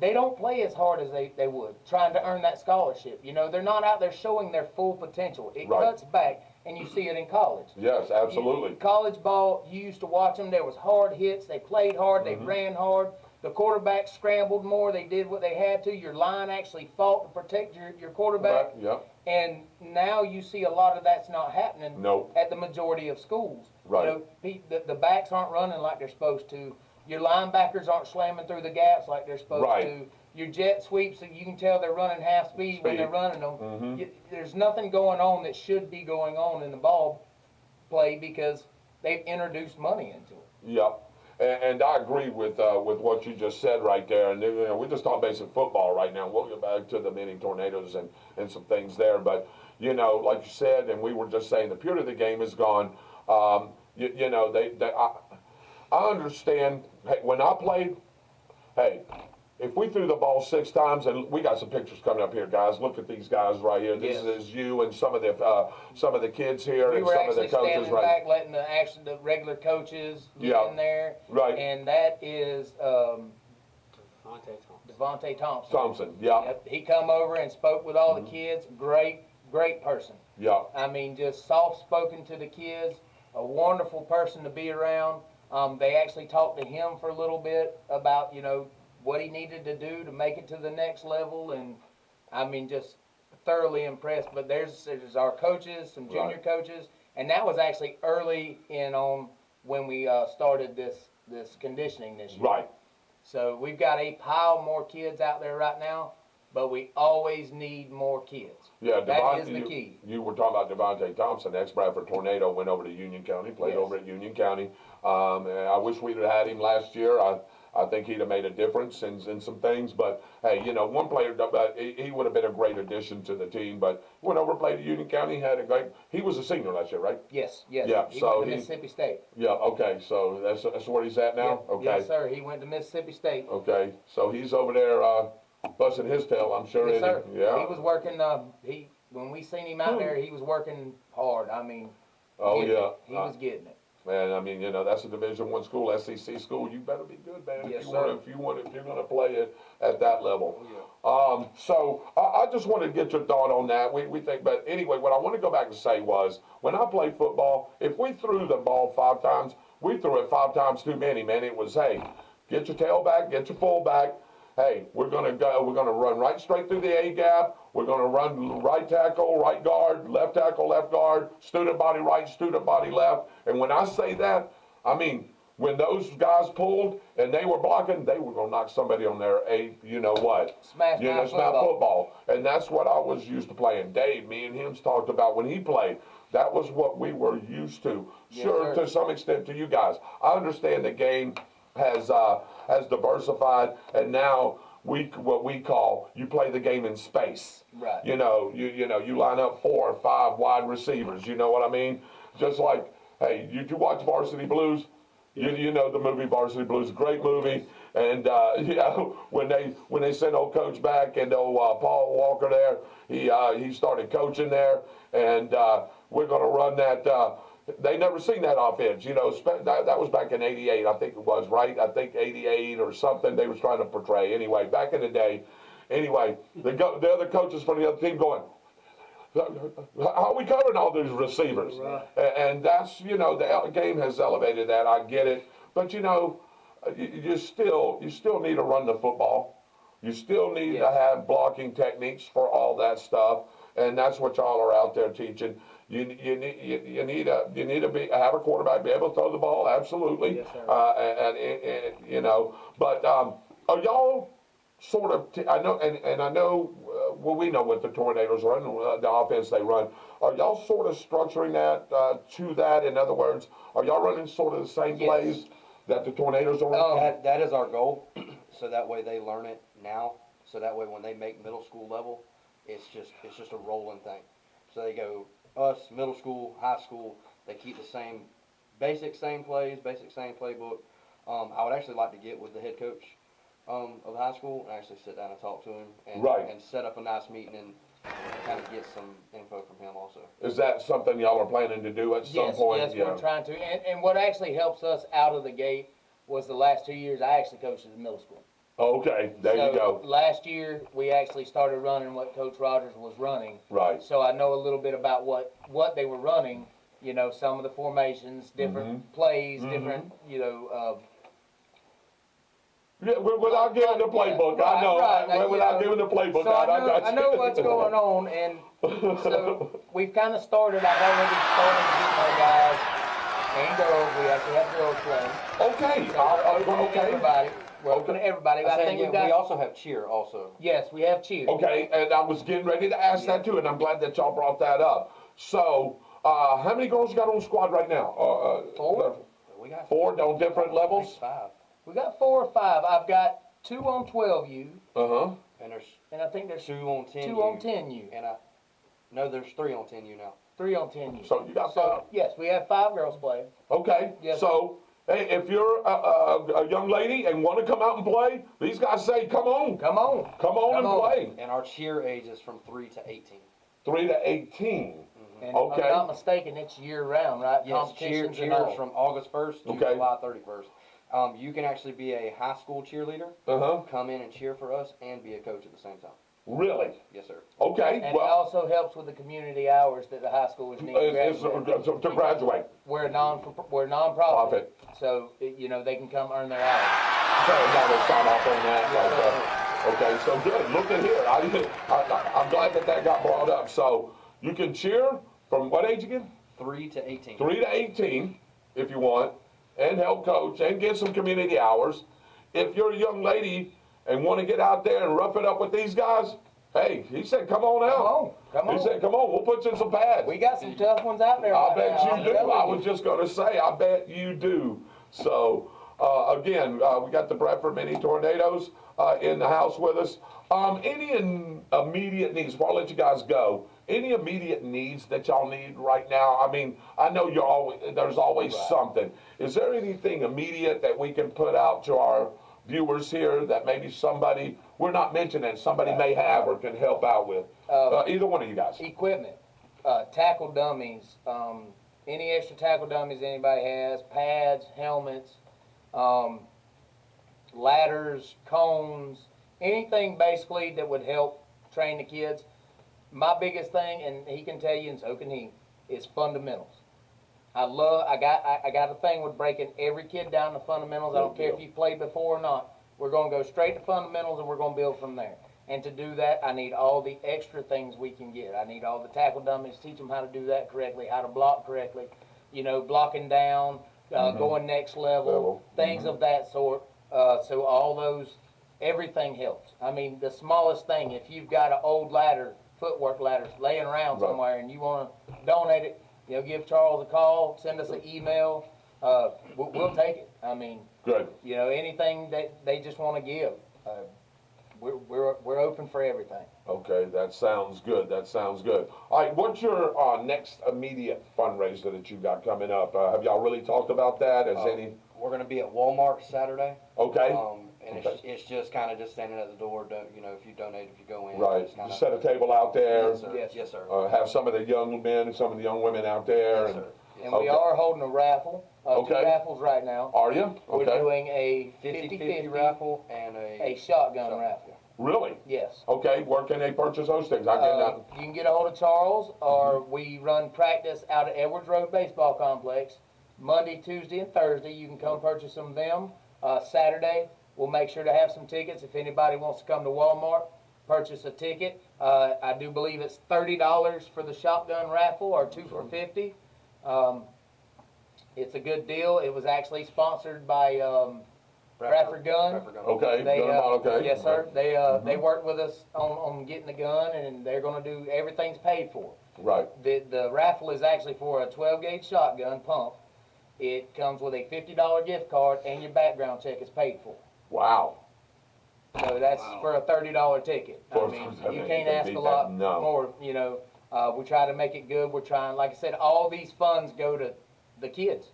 they don't play as hard as they would trying to earn that scholarship. You know, they're not out there showing their full potential. It cuts back, and you see it in college. Yes, absolutely. College ball, you used to watch them. There was hard hits. They played hard. They ran hard. The quarterback scrambled more. They did what they had to. Your line actually fought to protect your quarterback. Right. Yep. And now you see a lot of that's not happening at the majority of schools. Right. You know, the backs aren't running like they're supposed to. Your linebackers aren't slamming through the gaps like they're supposed to. Your jet sweeps, you can tell they're running half speed when they're running them. There's nothing going on that should be going on in the ball play because they've introduced money into it. Yep. And I agree with what you just said right there. And you know, we're just talking basic football right now. We'll get back to the mini tornadoes and some things there. But, you know, like you said, and we were just saying, the purity of the game is gone. You know, I understand. Hey, when I played, hey, if we threw the ball 6 times, and we got some pictures coming up here, guys. Look at these guys right here. This Yes. is you and some of the kids here We and were some of the actually coaches standing right. back, letting the regular coaches get in there. Right. And that is Devontae Thompson. Thompson, yeah. Yep. He come over and spoke with all the kids. Great person. Yeah. I mean, just soft-spoken to the kids. A wonderful person to be around. They actually talked to him for a little bit about, what he needed to do to make it to the next level, and I mean, just thoroughly impressed. But there's our coaches, some junior coaches, and that was actually early in on when we started this conditioning this year. Right. So we've got a pile more kids out there right now, but we always need more kids. Yeah, that is the key. You were talking about Devontae Thompson, ex-Bradford Tornado, went over to Union County, played over at Union County. And I wish we'd have had him last year. I think he'd have made a difference in some things. But, hey, one player, he would have been a great addition to the team. But went over, played at Union County, he was a senior last year, right? Yes. Yeah, He so went to Mississippi State. Yeah, okay, so that's where he's at now? Yeah. Okay. Yes, sir. He went to Mississippi State. Okay, so he's over there busting his tail, I'm sure. Yes, sir. Yeah. He was working, when we seen him out there, he was working hard. I mean, he was getting it. Man, I mean, that's a Division I school, SEC school. You better be good, man. Yes, if sir. you're going to play it at that level. Yeah. So I just wanted to get your thought on that. We think, but anyway, what I want to go back and say was, when I played football, if we threw the ball 5 times, we threw it 5 times too many, man. It was, hey, get your tailback, get your fullback. Hey, we're gonna run right straight through the A gap. We're gonna run right tackle, right guard, left tackle, left guard, student body right, student body left. And when I say that, I mean, when those guys pulled and they were blocking, they were gonna knock somebody on their Smash football. And that's what I was used to playing. Dave, me and him talked about when he played. That was what we were used to. Yes, sure, sir. to some extent to you guys. I understand the game has diversified, and now what we call, you play the game in space. Right. You line up 4 or 5 wide receivers. You know what I mean? Just like, hey, you watch Varsity Blues. You know the movie Varsity Blues, great movie. And when they sent old coach back and Paul Walker there, he started coaching there, and we're going to run that. They never seen that offense, that was back in '88, I think it was, right? I think '88 or something they was trying to portray. Anyway, back in the day, the other coaches from the other team going, how are we covering all these receivers? Right. And that's, the game has elevated that, I get it. But, you still need to run the football. You still need to have blocking techniques for all that stuff. And that's what y'all are out there teaching. You need to have a quarterback, be able to throw the ball, absolutely. Yes, sir. But are y'all sort of? I know. Well, we know what the Tornadoes run, the offense they run. Are y'all sort of structuring that to that? In other words, are y'all running sort of the same plays that the Tornadoes are running? That is our goal. So that way they learn it now. So that way when they make middle school level, it's just a rolling thing. So they go us, middle school, high school, they keep the same plays, same playbook. I would actually like to get with the head coach of high school and actually sit down and talk to him and set up a nice meeting and kind of get some info from him also. Is that something y'all are planning to do at some point? Yes, we're trying to. And what actually helps us out of the gate was the last 2 years I actually coached at the middle school. Okay, there you go. Last year, we actually started running what Coach Rodgers was running. Right. So I know a little bit about what they were running, some of the formations, different plays, different, without giving the playbook, I know. Without giving the playbook, so I know what's going on, and so we've kind of started. I've already started getting our guys and girls. We actually have girls playing. Okay. So Okay. Everybody. We're open to everybody. I think we also have cheer also. Yes, we have cheer. Okay, and I was getting ready to ask that too, and I'm glad that y'all brought that up. So, how many girls you got on the squad right now? 4. We got 4 on different levels? 5. We got 4 or 5. I've got 2 on 12U. And I think there's 2 on 10U. 2 on 10U. No, there's 3 on 10U now. 3 on 10U. So you got 5. Yes, we have 5 girls playing. Okay. Yes. So Hey, if you're a young lady and want to come out and play, these guys say, come on. Come on. Come on and play. And our cheer age is from 3 to 18. 3 to 18. And Okay. if I'm not mistaken, it's year round, right? Yes, Competitions and cheers all. from August 1st to Okay. July 31st. You can actually be a high school cheerleader, come in and cheer for us, and be a coach at the same time. Really? Yes, sir. Okay. And it also helps with the community hours that the high schoolers need to graduate. We're a non-profit, Profit. so they can come earn their hours. So y'all will sign off on that. Okay, so good. Look at here. I'm glad that got brought up. So you can cheer from what age again? 3 to 18. 3 to 18, if you want, and help coach and get some community hours. If you're a young lady and want to get out there and rough it up with these guys, hey, he said, come on out. Come on. He said, come on, we'll put you in some pads. We got some tough ones out there. I bet right you now, do. I'm I telling was you. just going to say, I bet you do. So, again, we got the Bradford Mini Tornadoes in the house with us. Any immediate needs, before I let you guys go, any immediate needs that y'all need right now? I mean, I know there's always something. Is there anything immediate that we can put out to our viewers here that maybe somebody, we're not mentioning, somebody may have or can help out with? Either one of you guys. Equipment, tackle dummies, any extra tackle dummies anybody has, pads, helmets, ladders, cones, anything basically that would help train the kids. My biggest thing, and he can tell you, and so can he, is fundamentals. I got a thing with breaking every kid down to fundamentals. I don't care if you played before or not. We're going to go straight to fundamentals, and we're going to build from there. And to do that, I need all the extra things we can get. I need all the tackle dummies, teach them how to do that correctly, how to block correctly, blocking down, going next level, things of that sort. So all those, everything helps. I mean, the smallest thing, if you've got an old ladder, footwork ladders laying around somewhere, and you want to donate it, give Charles a call, send us an email. We'll take it. I mean, good. Anything that they just want to give, we're open for everything. Okay, that sounds good. That sounds good. All right, what's your next immediate fundraiser that you got coming up? Have y'all really talked about that? We're going to be at Walmart Saturday. Okay. And it's just kind of just standing at the door. If you donate, if you go in. Right. Just set a table out there. Yes, sir. Yes, sir. Have some of the young men and some of the young women out there. Yes, sir. And we are holding a raffle. Okay. 2 raffles right now. Are you? We're Okay. doing a 50-50 raffle and a shotgun raffle. Really? Yes. Okay. Where can they purchase those things? You can get a hold of Charles, or we run practice out at Edwards Road Baseball Complex. Monday, Tuesday, and Thursday, you can come purchase some of them. Saturday, we'll make sure to have some tickets. If anybody wants to come to Walmart, purchase a ticket. I do believe it's $30 for the shotgun raffle, or 2 for $50. It's a good deal. It was actually sponsored by Bradford Gun. Okay. They, okay. Yes, sir. They worked with us on getting the gun, and they're going to do everything's paid for. Right. The raffle is actually for a 12-gauge shotgun pump. It comes with a $50 gift card, and your background check is paid for. Wow. So that's for a $30 ticket. I mean, you can't ask a lot more. We try to make it good. We're trying, like I said, all these funds go to the kids.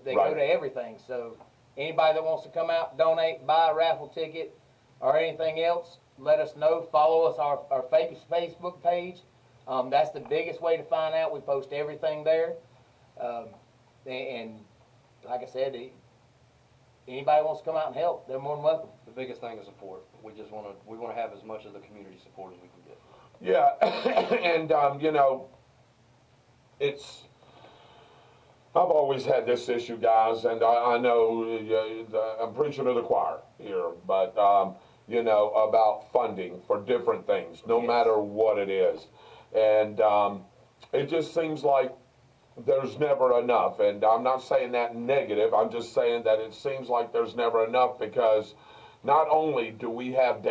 They go to everything. So anybody that wants to come out, donate, buy a raffle ticket, or anything else, let us know. Follow us our Facebook page. That's the biggest way to find out. We post everything there. And like I said, anybody wants to come out and help, they're more than welcome. The biggest thing is support. We want to have as much of the community support as we can get. Yeah, and I've always had this issue, guys, and I know I'm preaching to the choir here, but about funding for different things, no matter what it is, and it just seems like there's never enough, and I'm not saying that negative, I'm just saying that it seems like there's never enough, because not only do we have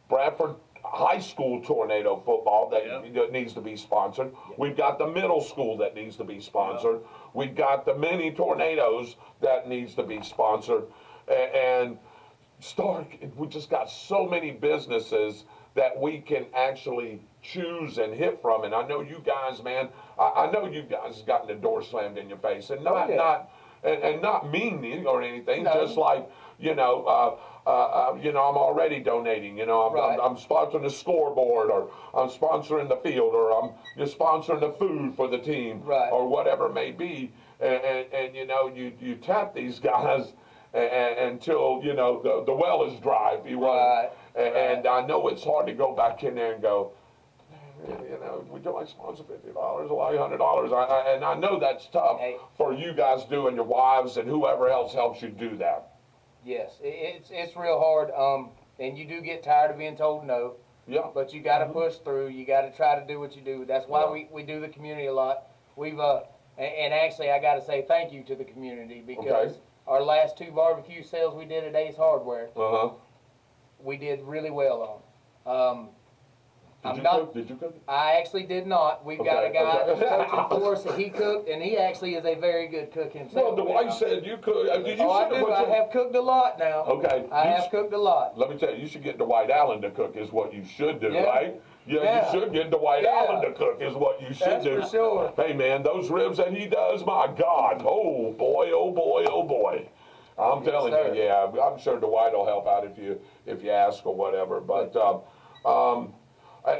Bradford high school tornado football that needs to be sponsored, we've got the middle school that needs to be sponsored, we've got the mini tornadoes that needs to be sponsored, and we just got so many businesses that we can actually choose and hit from. And I know you guys, man, I know you guys gotten the door slammed in your face, and not and not mean or anything, No. just like, you know, I'm already donating. You know, I'm sponsoring the scoreboard, or I'm sponsoring the field, or I'm just sponsoring the food for the team, or whatever it may be. And you know, you tap these guys until, you know, the well is dry, if you will. And I know it's hard to go back in there and go, you know, would you like to sponsor $50 or $100? And I know that's tough for you guys doing, your wives and whoever else helps you do that. Yes, it's real hard, and you do get tired of being told no. Yeah. But you got to push through. You got to try to do what you do. That's why we do the community a lot. We've and actually I got to say thank you to the community, because our last 2 barbecue sales we did at Ace Hardware, we did really well on. Did you cook? I actually did not. We've got a guy coaching for us, and he cooked, and he actually is a very good cook himself. Well, the wife said you could. Did you I do. I have cooked a lot now. Okay. I have cooked a lot. Let me tell you, you should get Dwight Allen to cook is what you should do, right? Yeah, you should get Dwight Allen to cook is what you should do. That's for sure. Hey, man, those ribs that he does, my God. Oh, boy, oh, boy, oh, boy. I'm telling you, yeah, I'm sure Dwight will help out if you ask or whatever. But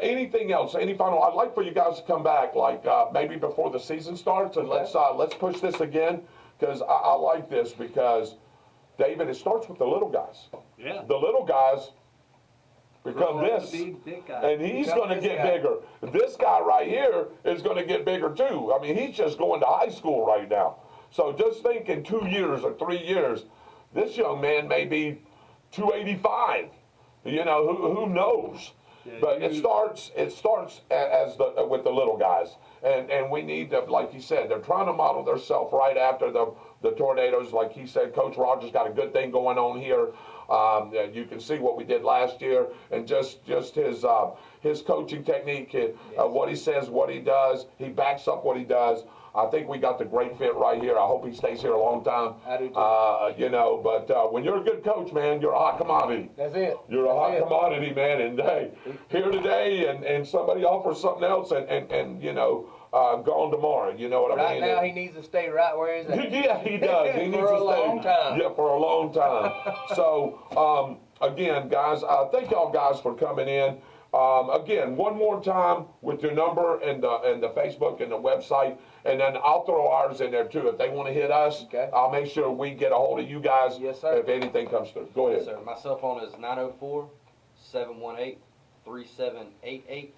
anything else? Any final? I'd like for you guys to come back, like maybe before the season starts, and let's push this again, because I like this, because David, it starts with the little guys. Yeah. The little guys become this, and he's going to get bigger. This guy right here is going to get bigger too. I mean, he's just going to high school right now. So just think in 2 years or 3 years, this young man may be 285. You know, who knows? Yeah, but it starts as with the little guys, and we need to, like he said, they're trying to model themselves right after the Tornadoes. Like he said, Coach Rodgers got a good thing going on here. You can see what we did last year, and just his coaching technique, what he says, what he does, he backs up what he does. I think we got the great fit right here. I hope he stays here a long time. I do too. You know, but when you're a good coach, man, you're a hot commodity. That's it. You're a hot commodity, man. And hey, here today, and somebody offers something else, and you know, gone tomorrow. You know what I mean? Right now, he needs to stay right where he's at. Yeah, he does. He needs to stay. For a long time. Yeah, for a long time. So, again, guys, thank y'all guys for coming in. Again, one more time with your number and the Facebook and the website, and then I'll throw ours in there too. If they want to hit us, I'll make sure we get a hold of you guys. Yes, sir. If anything comes through. Go ahead. Yes, sir. My cell phone is 904-718-3788.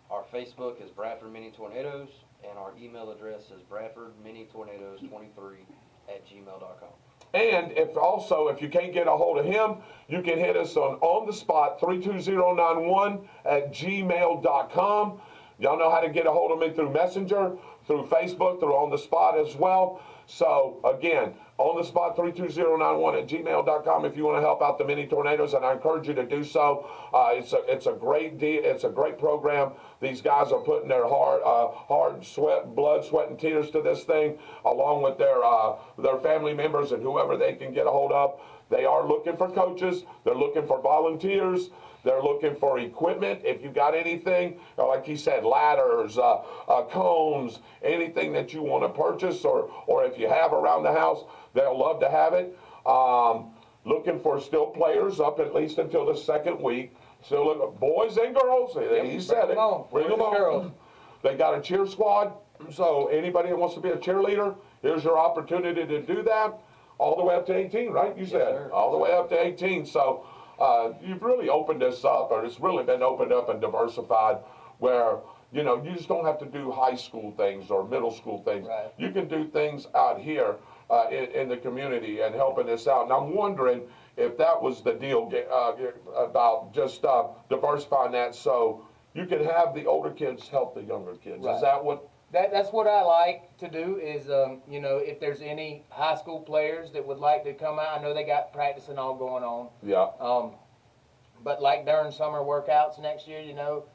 Our Facebook is Bradford Mini Tornadoes, and our email address is bradfordminitornadoes23@gmail.com. And if you can't get a hold of him, you can hit us on the spot 32091@gmail.com. Y'all know how to get a hold of me through Messenger, through Facebook, through On the Spot as well. So again, On the Spot 32091@gmail.com if you want to help out the Mini Tornadoes, and I encourage you to do so. It's a great deal. It's a great program. These guys are putting their hard sweat, blood, sweat, and tears to this thing, along with their family members and whoever they can get a hold of. They are looking for coaches. They're looking for volunteers. They're looking for equipment. If you got anything, like he said, ladders, cones, anything that you want to purchase, or if you have around the house, they'll love to have it. Looking for still players up at least until the second week. Still looking, boys and girls. He said it. Bring them on. They got a cheer squad. So anybody that wants to be a cheerleader, here's your opportunity to do that. All the way up to 18, right? You said all the way up to 18. So you've really opened this up, or it's really been opened up and diversified, where you know you just don't have to do high school things or middle school things. Right. You can do things out here in the community and helping this out. And I'm wondering if that was the deal about just diversifying that, so you can have the older kids help the younger kids. Right. Is that what? That's what I like to do is, you know, if there's any high school players that would like to come out, I know they got practice and all going on. Yeah. But like during summer workouts next year, you know,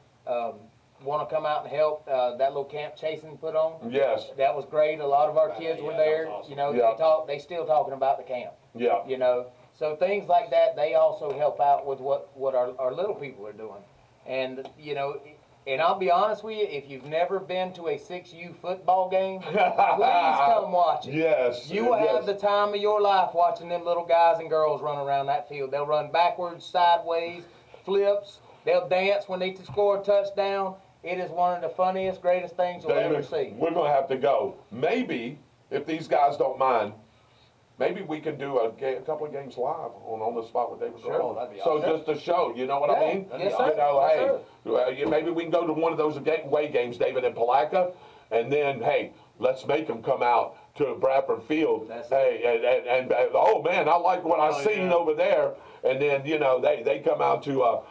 want to come out and help that little camp Chasing put on. Yes. That was great. A lot of our kids were there. Awesome. You know, they still talking about the camp. Yeah. You know, so things like that, they also help out with what our little people are doing. And, you know, And I'll be honest with you, if you've never been to a 6U football game, please come watch it. Yes. You will have the time of your life watching them little guys and girls run around that field. They'll run backwards, sideways, flips. They'll dance when they score a touchdown. It is one of the funniest, greatest things you'll ever see. We're going to have to go. Maybe, if these guys don't mind, maybe we can do a couple of games live on the spot with David Rodgers. That'd be So awesome. just to show, you know what I mean? Yes, sir. You know, Yes, hey, maybe we can go to one of those away games, David, in Palatka, and then, hey, let's make them come out to Bradford Field. And oh man, I like what I seen over there. And then, you know, they come out to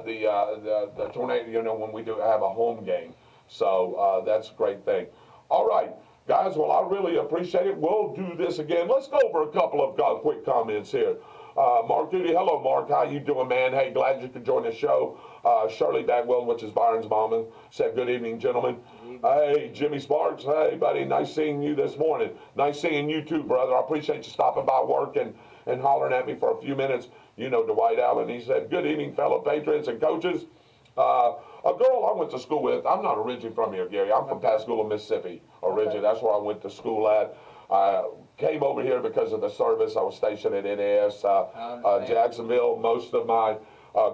the Tornado, you know, when we do have a home game. So that's a great thing. All right, guys, well, I really appreciate it. We'll do this again. Let's go over a couple of quick comments here. Mark Duty, hello, Mark. How you doing, man? Hey, glad you could join the show. Shirley Bagwell, which is Byron's mama, said, good evening, gentlemen. Hey, Jimmy Sparks. Hey, buddy, nice seeing you this morning. Nice seeing you, too, brother. I appreciate you stopping by work and hollering at me for a few minutes. You know, Dwight Allen, he said, good evening, fellow patriots and coaches. A girl I went to school with, I'm not originally from here, Gary. I'm from Pascagoula, Mississippi, originally. That's where I went to school at. I came over here because of the service. I was stationed at NAS, Jacksonville, most of my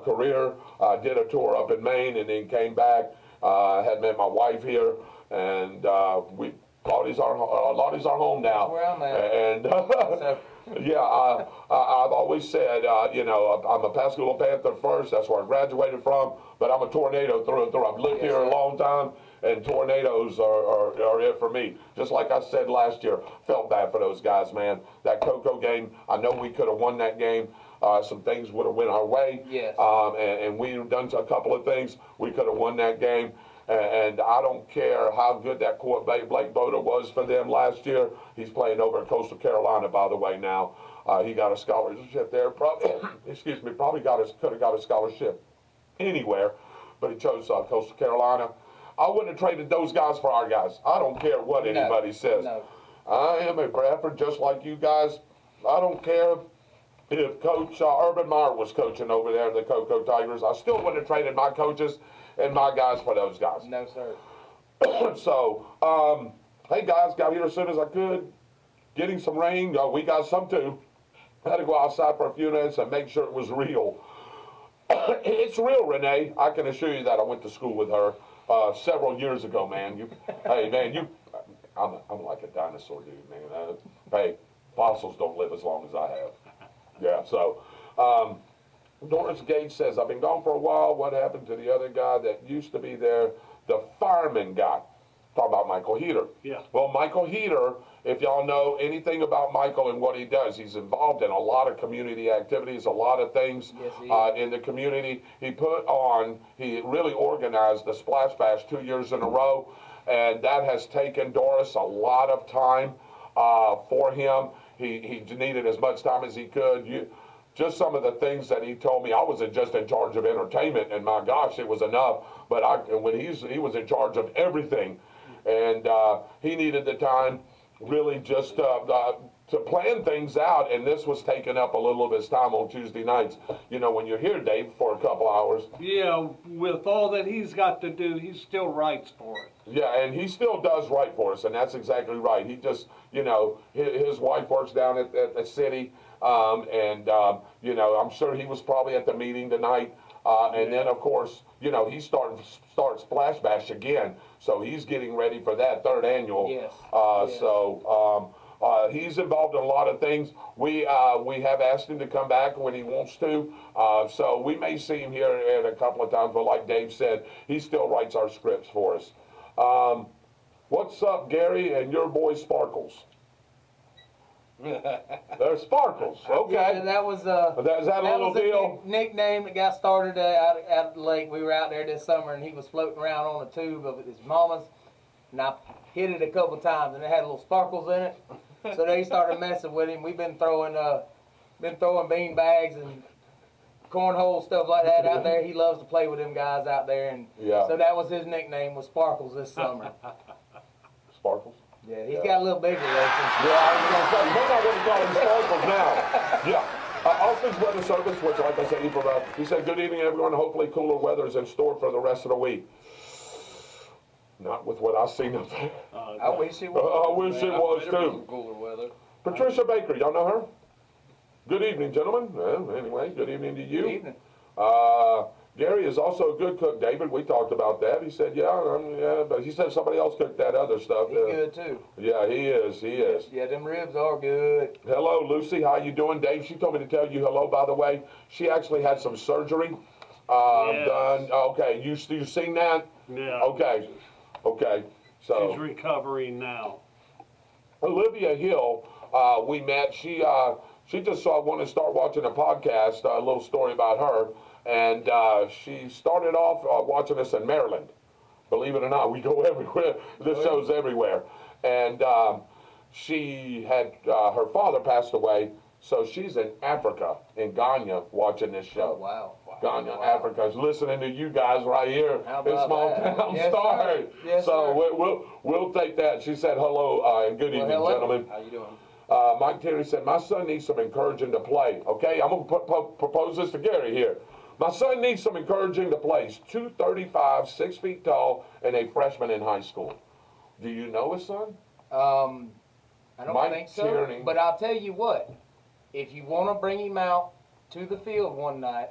career. I did a tour up in Maine and then came back. I had met my wife here, and Lottie's our home now. That's where I'm at. And yeah, I've always said, you know, I'm a Pascagoula Panther first. That's where I graduated from. But I'm a Tornado through and through. I've lived here a long time, and Tornadoes are it for me. Just like I said last year, felt bad for those guys, man. That Cocoa game, I know we could have won that game. Some things would have went our way. Yes. And we've done a couple of things. We could have won that game. And I don't care how good that Blake Boda was for them last year. He's playing over in Coastal Carolina, by the way, now. He got a scholarship there. Probably, excuse me, probably could have got a scholarship anywhere, but he chose Coastal Carolina. I wouldn't have traded those guys for our guys. I don't care what anybody says. No. I am a Bradford just like you guys. I don't care if Coach Urban Meyer was coaching over there, the Cocoa Tigers. I still wouldn't have traded my coaches and my guys for those guys. No, sir. So, hey guys, got here as soon as I could. Getting some rain. We got some too. Had to go outside for a few minutes and make sure it was real. It's real, Renee. I can assure you that. I went to school with her several years ago, man. Hey, man, I'm like a dinosaur, dude, man. Hey, fossils don't live as long as I have. Yeah, so Doris Gage says, I've been gone for a while. What happened to the other guy that used to be there? The fireman guy. Talk about Michael Heater. Yeah. Well, Michael Heater, if y'all know anything about Michael and what he does, he's involved in a lot of community activities, a lot of things in the community. He really organized the Splash Bash 2 years in a row, and that has taken Doris a lot of time for him. He needed as much time as he could. Just some of the things that he told me, I wasn't just in charge of entertainment, and my gosh, it was enough. But when he was in charge of everything, and he needed the time really just to plan things out, and this was taking up a little of his time on Tuesday nights. You know, when you're here, Dave, for a couple hours. Yeah, with all that he's got to do, he still writes for it. Yeah, and he still does write for us, and that's exactly right. He just, you know, his wife works down at the city, you know, I'm sure he was probably at the meeting tonight. And then, of course, you know, he starts Splash Bash again, so he's getting ready for that third annual. Yes. So he's involved in a lot of things. We have asked him to come back when he wants to, so we may see him here at a couple of times, but like Dave said, he still writes our scripts for us. What's up, Gary, and your boy Sparkles? There's Sparkles. Okay. Yeah, that was is that a little deal? Nickname that got started out at the lake. We were out there this summer, and he was floating around on a tube of his mama's, and I hit it a couple times, and it had little sparkles in it. So they started messing with him. We've been throwing bean bags and cornhole stuff like that out there. He loves to play with them guys out there, and so that was his nickname, was Sparkles this summer. Sparkles. Yeah, he's got a little bigger though. Yeah, I was going to say, maybe I wouldn't call him Sparkles now. Yeah. Austin's Weather Service, which, like I said, he said, good evening, everyone. Hopefully cooler weather is in store for the rest of the week. Not with what I've seen up there. I wish it was. I wish it was, too. Cooler weather. Patricia Baker, y'all know her? Good evening, gentlemen. Well, anyway, good evening to you. Good evening. Gary is also a good cook, David. We talked about that. He said, yeah, but he said somebody else cooked that other stuff. He's good, too. Yeah, he is. Yeah, them ribs are good. Hello, Lucy. How you doing? Dave, she told me to tell you hello, by the way. She actually had some surgery done. Okay, you seen that? Yeah. Okay. So She's recovering now. Olivia Hill, we met. She just wanted to start watching a podcast, a little story about her. And she started off watching us in Maryland. Believe it or not, we go everywhere. This show's everywhere. And she had, her father passed away, so she's in Africa, in Ghana, watching this show. Oh, wow. Ghana, Africa, is listening to you guys right here. How It's about small that? town Yes, star. sir. Yes, So sir. we'll take that. She said hello and good evening, hello. gentlemen. How you doing? Mike Terry said, my son needs some encouraging to play. Okay, I'm going to propose this to Gary here. My son needs some encouraging to play. He's 235, 6 feet tall, and a freshman in high school. Do you know his son? I don't Mike think so. Tierney. But I'll tell you what, if you want to bring him out to the field one night,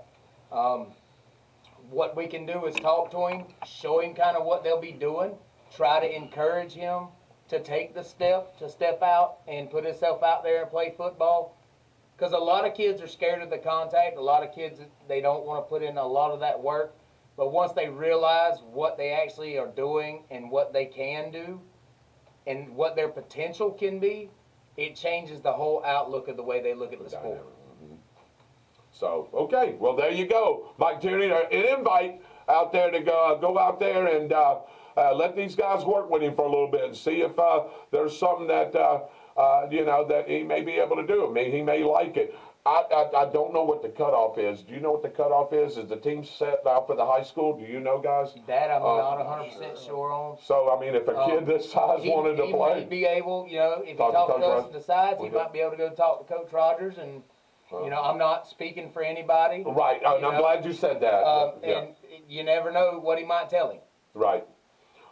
what we can do is talk to him, show him kind of what they'll be doing, try to encourage him to take the step, to step out and put himself out there and play football. Because a lot of kids are scared of the contact. A lot of kids, they don't want to put in a lot of that work. But once they realize what they actually are doing and what they can do and what their potential can be, it changes the whole outlook of the way they look at the sport. So, okay, well, there you go. Mike Tierney, an invite out there to go out there and let these guys work with him for a little bit and see if there's something that, that he may be able to do. He may like it. I don't know what the cutoff is. Do you know what the cutoff is? Is the team set out for the high school? Do you know, guys? That I'm not 100% sure on. So, I mean, if a kid this size wanted to play. He might be able, if he Talk to talks Coach to us Rodgers. and decides, he might be able to go talk to Coach Rodgers. And, I'm not speaking for anybody. Right, and I'm glad you said that. And you never know what he might tell him. Right.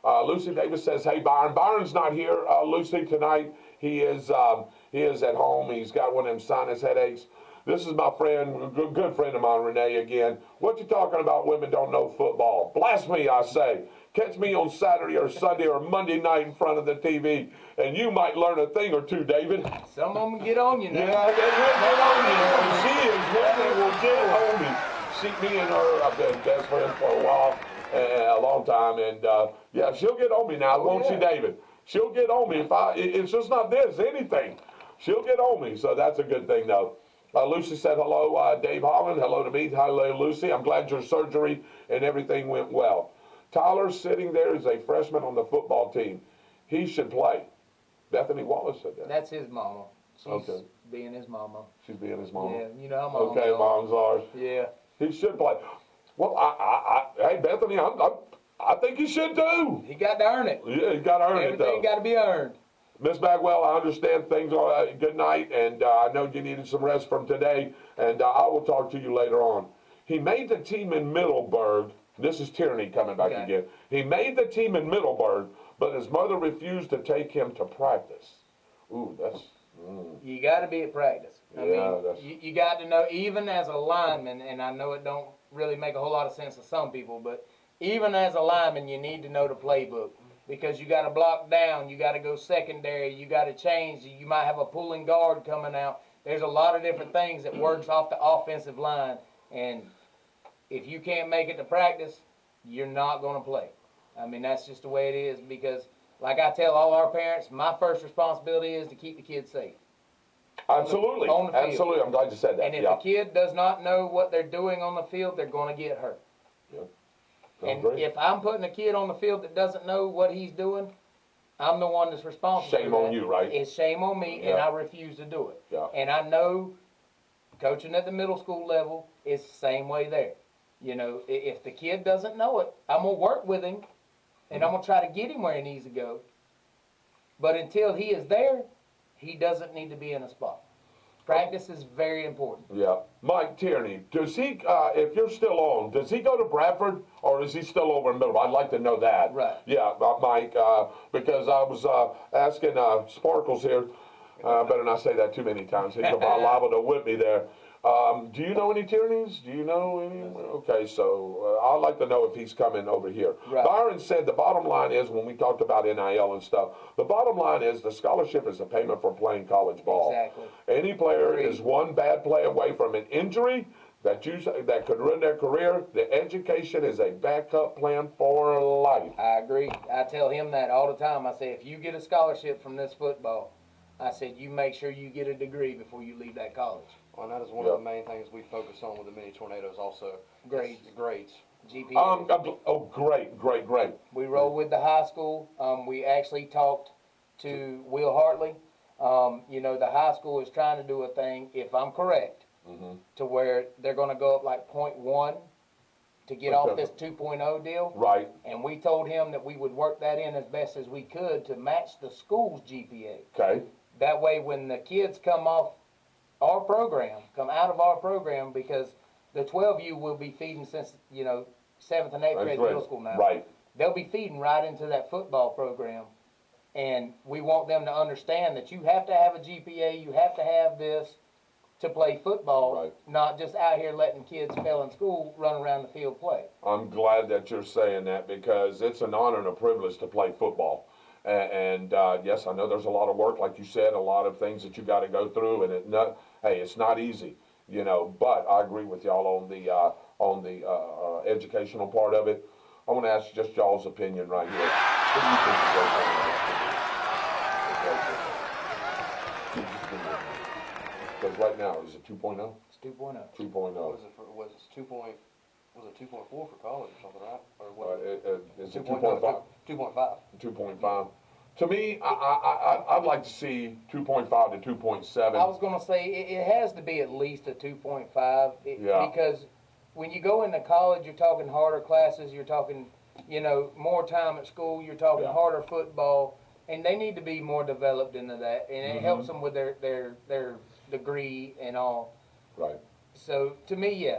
Lucy Davis says, hey, Byron. Byron's not here, Lucy, tonight. He is at home. He's got one of them sinus headaches. This is my friend, good friend of mine, Renee, again. What you talking about women don't know football? Blast me, I say. Catch me on Saturday or Sunday or Monday night in front of the TV, and you might learn a thing or two, David. Some of them get on you now. Yeah, they will get on you. She is one that will get on me. Me and her have been best friends for a while, a long time, and yeah, she'll get on me now, won't she, David? She'll get on me. It's just not this, anything. She'll get on me, so that's a good thing, though. Lucy said hello, Dave Holland. Hello to me. Hello, Lucy. I'm glad your surgery and everything went well. Tyler sitting there is a freshman on the football team. He should play. Bethany Wallace said that. That's his mama. She's being his mama. She's being his mama. Yeah, you know how moms Okay, are. moms are. Yeah. He should play. Well, hey, Bethany, I think he should too. He got to earn it. Yeah, he got to earn it, though. Everything got to be earned. Miss Bagwell, I understand things are good night, and I know you needed some rest from today, and I will talk to you later on. He made the team in Middleburg. This is Tierney coming back again. He made the team in Middleburg, but his mother refused to take him to practice. Ooh, that's... You got to be at practice. I mean, that's... you got to know, even as a lineman, and I know it don't really make a whole lot of sense to some people, but even as a lineman, you need to know the playbook. Because you got to block down, you got to go secondary, you got to change, you might have a pulling guard coming out. There's a lot of different things that works off the offensive line, and if you can't make it to practice, you're not going to play. I mean, that's just the way it is, because like I tell all our parents, my first responsibility is to keep the kids safe. Absolutely. On the field. Absolutely. I'm glad you said that. And if the kid does not know what they're doing on the field, they're going to get hurt. Yeah. And if I'm putting a kid on the field that doesn't know what he's doing, I'm the one that's responsible. Shame on you, right? It's shame on me, and I refuse to do it. Yeah. And I know coaching at the middle school level is the same way there. You know, if the kid doesn't know it, I'm going to work with him, and I'm going to try to get him where he needs to go. But until he is there, he doesn't need to be in a spot. Practice is very important. Yeah. Mike Tierney, does he, if you're still on, does he go to Bradford or is he still over in Middleborough? I'd like to know that. Right. Yeah, Mike, because I was asking Sparkles here, better not say that too many times. He's about liable to whip me there. Do you know any Tierneys? Do you know any? Okay, so I'd like to know if he's coming over here. Right. Byron said the bottom line is, when we talked about NIL and stuff, the bottom line is the scholarship is a payment for playing college ball. Exactly. Any player Agreed. is one bad play away from an injury that could ruin their career. The education is a backup plan for life. I agree. I tell him that all the time. I say, if you get a scholarship from this football, I said, you make sure you get a degree before you leave that college. Well, and that is one of the main things we focus on with the mini tornadoes also. Grades. It's grades. GPA. Oh, great. We roll with the high school. We actually talked to Will Hartley. You know, the high school is trying to do a thing, if I'm correct, to where they're going to go up like 0.1 to get off this 2.0 deal. Right. And we told him that we would work that in as best as we could to match the school's GPA. Okay. That way, when the kids come off our program, come out of our program, because the 12U will be feeding since, you know, 7th and 8th grade middle school now. Right. They'll be feeding right into that football program. And we want them to understand that you have to have a GPA, you have to have this to play football, Right. not just out here letting kids fail in school run around the field play. I'm glad that you're saying that because it's an honor and a privilege to play football. And yes, I know there's a lot of work, like you said, a lot of things that you got to go through, and it's not easy, you know. But I agree with y'all on the educational part of it. I want to ask just y'all's opinion right here. What do you think is going on? Because right now, is it 2.0? It's 2.0. 2.0. Was it 2.4 for college or something, right? Or what? Is it 2.5? 2.5. 2.5. To me, I'd like to see 2.5 to 2.7. I was going to say it has to be at least a 2.5 because when you go into college, you're talking harder classes, you're talking, you know, more time at school, you're talking harder football, and they need to be more developed into that, and it helps them with their degree and all. Right. So to me,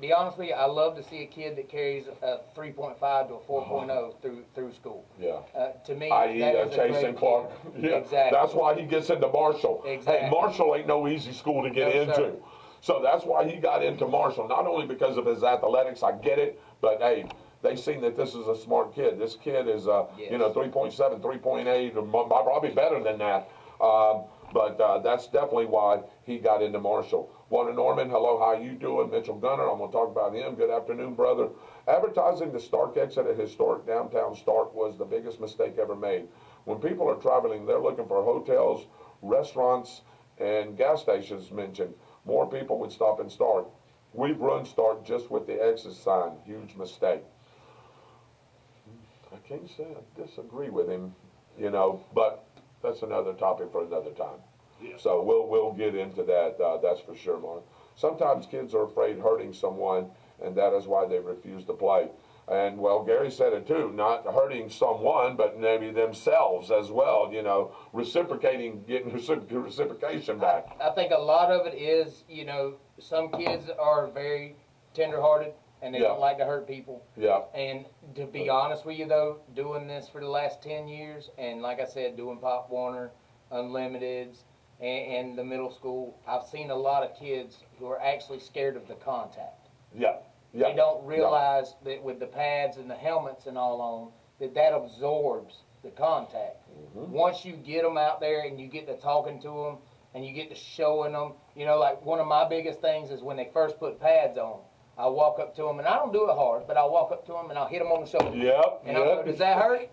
be honest with you, I love to see a kid that carries a 3.5 to a 4.0 through school. Yeah. To me, i.e. that is a Chase great and Clark. kid. Yeah. Exactly. That's why he gets into Marshall. Exactly. Hey, Marshall ain't no easy school to get into. Sir. So that's why he got into Marshall, not only because of his athletics, I get it, but hey, they seen that this is a smart kid. This kid is, you know, 3.7, 3.8, or probably better than that. But that's definitely why he got into Marshall. Warner Norman, hello, how you doing? Mitchell Gunner, I'm going to talk about him. Good afternoon, brother. Advertising the Stark exit at historic downtown Stark was the biggest mistake ever made. When people are traveling, they're looking for hotels, restaurants, and gas stations mentioned. More people would stop in Stark. We've run Stark just with the exit sign. Huge mistake. I can't say I disagree with him, you know, but that's another topic for another time. Yeah. So we'll get into that, that's for sure, Mark. Sometimes kids are afraid hurting someone, and that is why they refuse to play. And, well, Gary said it too, not hurting someone, but maybe themselves as well, you know, getting reciprocation back. I think a lot of it is, you know, some kids are very tender-hearted, and they don't like to hurt people. Yeah. And to be honest with you, though, doing this for the last 10 years, and like I said, doing Pop Warner, Unlimiteds, and the middle school, I've seen a lot of kids who are actually scared of the contact. Yeah. Yeah. They don't realize that with the pads and the helmets and all on, that absorbs the contact. Once you get them out there and you get to talking to them and you get to showing them, you know, like one of my biggest things is when they first put pads on, I walk up to them, and I don't do it hard, but I'll walk up to them and I'll hit them on the shoulder. Yep. And I'll go, does that hurt?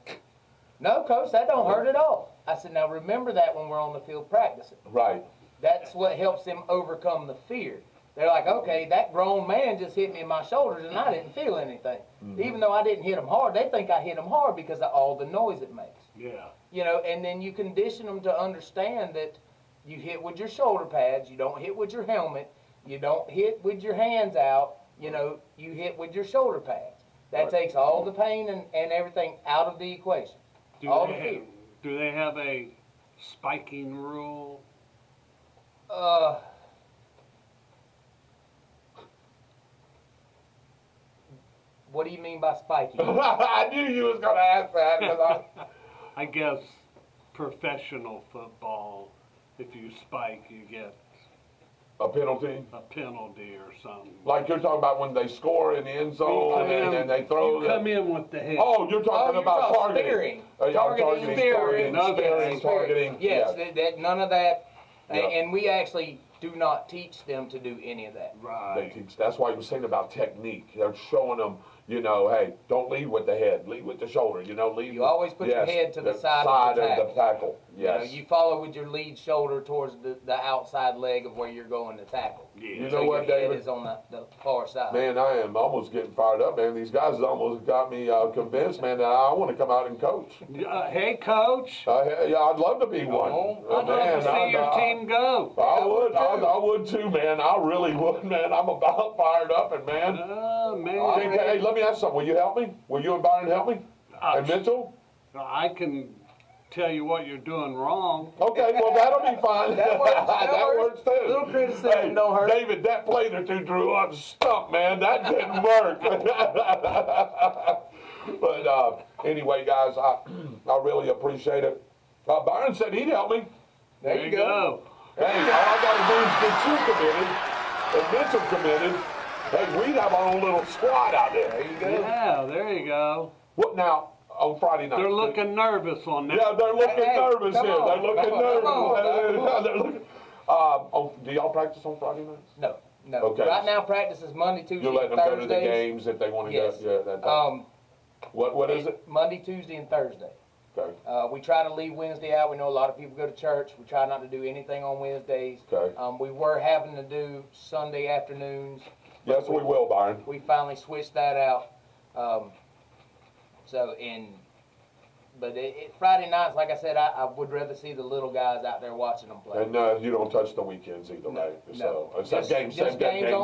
No, Coach, that don't hurt at all. I said, now remember that when we're on the field practicing. Right. That's what helps them overcome the fear. They're like, okay, that grown man just hit me in my shoulders and I didn't feel anything. Even though I didn't hit him hard, they think I hit him hard because of all the noise it makes. Yeah. You know, and then you condition them to understand that you hit with your shoulder pads, you don't hit with your helmet, you don't hit with your hands out, you know, you hit with your shoulder pads. That takes all the pain and everything out of the equation. Do they have a spiking rule? What do you mean by spiky? I knew you was going to ask that. 'Cause I guess professional football, if you spike, you get a penalty? a penalty or something. Like you're talking about when they score in the end zone and they throw You come in with the head. Oh, you're talking about targeting. Spearing. Targeting, targeting. Yes, that none of that. Yeah. And we actually do not teach them to do any of that. Right. They teach. That's why you were saying about technique. They're showing them, you know, hey, don't lead with the head, lead with the shoulder. You know, lead. You always put your head to the side of the tackle. Yes. You follow with your lead shoulder towards the outside leg of where you're going to tackle. Yeah. You So know what, your head David? is on the far side. Man, I am almost getting fired up, man. These guys almost got me convinced, man, that I want to come out and coach. Hey, coach. Yeah, I'd love to be one. I'd love to see your team go. I would too, man. I really would, man. I'm about fired up, and man. Oh, man. Hey, let me ask you something. Will you help me? Will you and Byron help me? And Mitchell? I can tell you what you're doing wrong. Okay, well, that'll be fine. That works. That works too. Little criticism don't hurt. David, that play that you drew up stunk, man. That didn't work. But anyway, guys, I really appreciate it. Byron said he'd help me. There you go. Hey, all I got to do is get you committed and Mitchell committed. Hey, we'd have our own little squad out there. There you go. Yeah, there you go. What now? On Friday night. They're looking nervous on that. Yeah, they're looking Hey, nervous come here. on, They're looking come on, nervous. They're looking. Do y'all practice on Friday nights? No. Okay. Right now, practice is Monday, Tuesday, You're letting them go to the games if they want to Yes. go. Yeah, that. What is it? Monday, Tuesday, and Thursday. Okay. We try to leave Wednesday out. We know a lot of people go to church. We try not to do anything on Wednesdays. Okay. We were having to do Sunday afternoons. Yes, we will, Byron. We finally switched that out. But Friday nights, like I said, I would rather see the little guys out there watching them play. And you don't touch the weekends either, right? So Just games on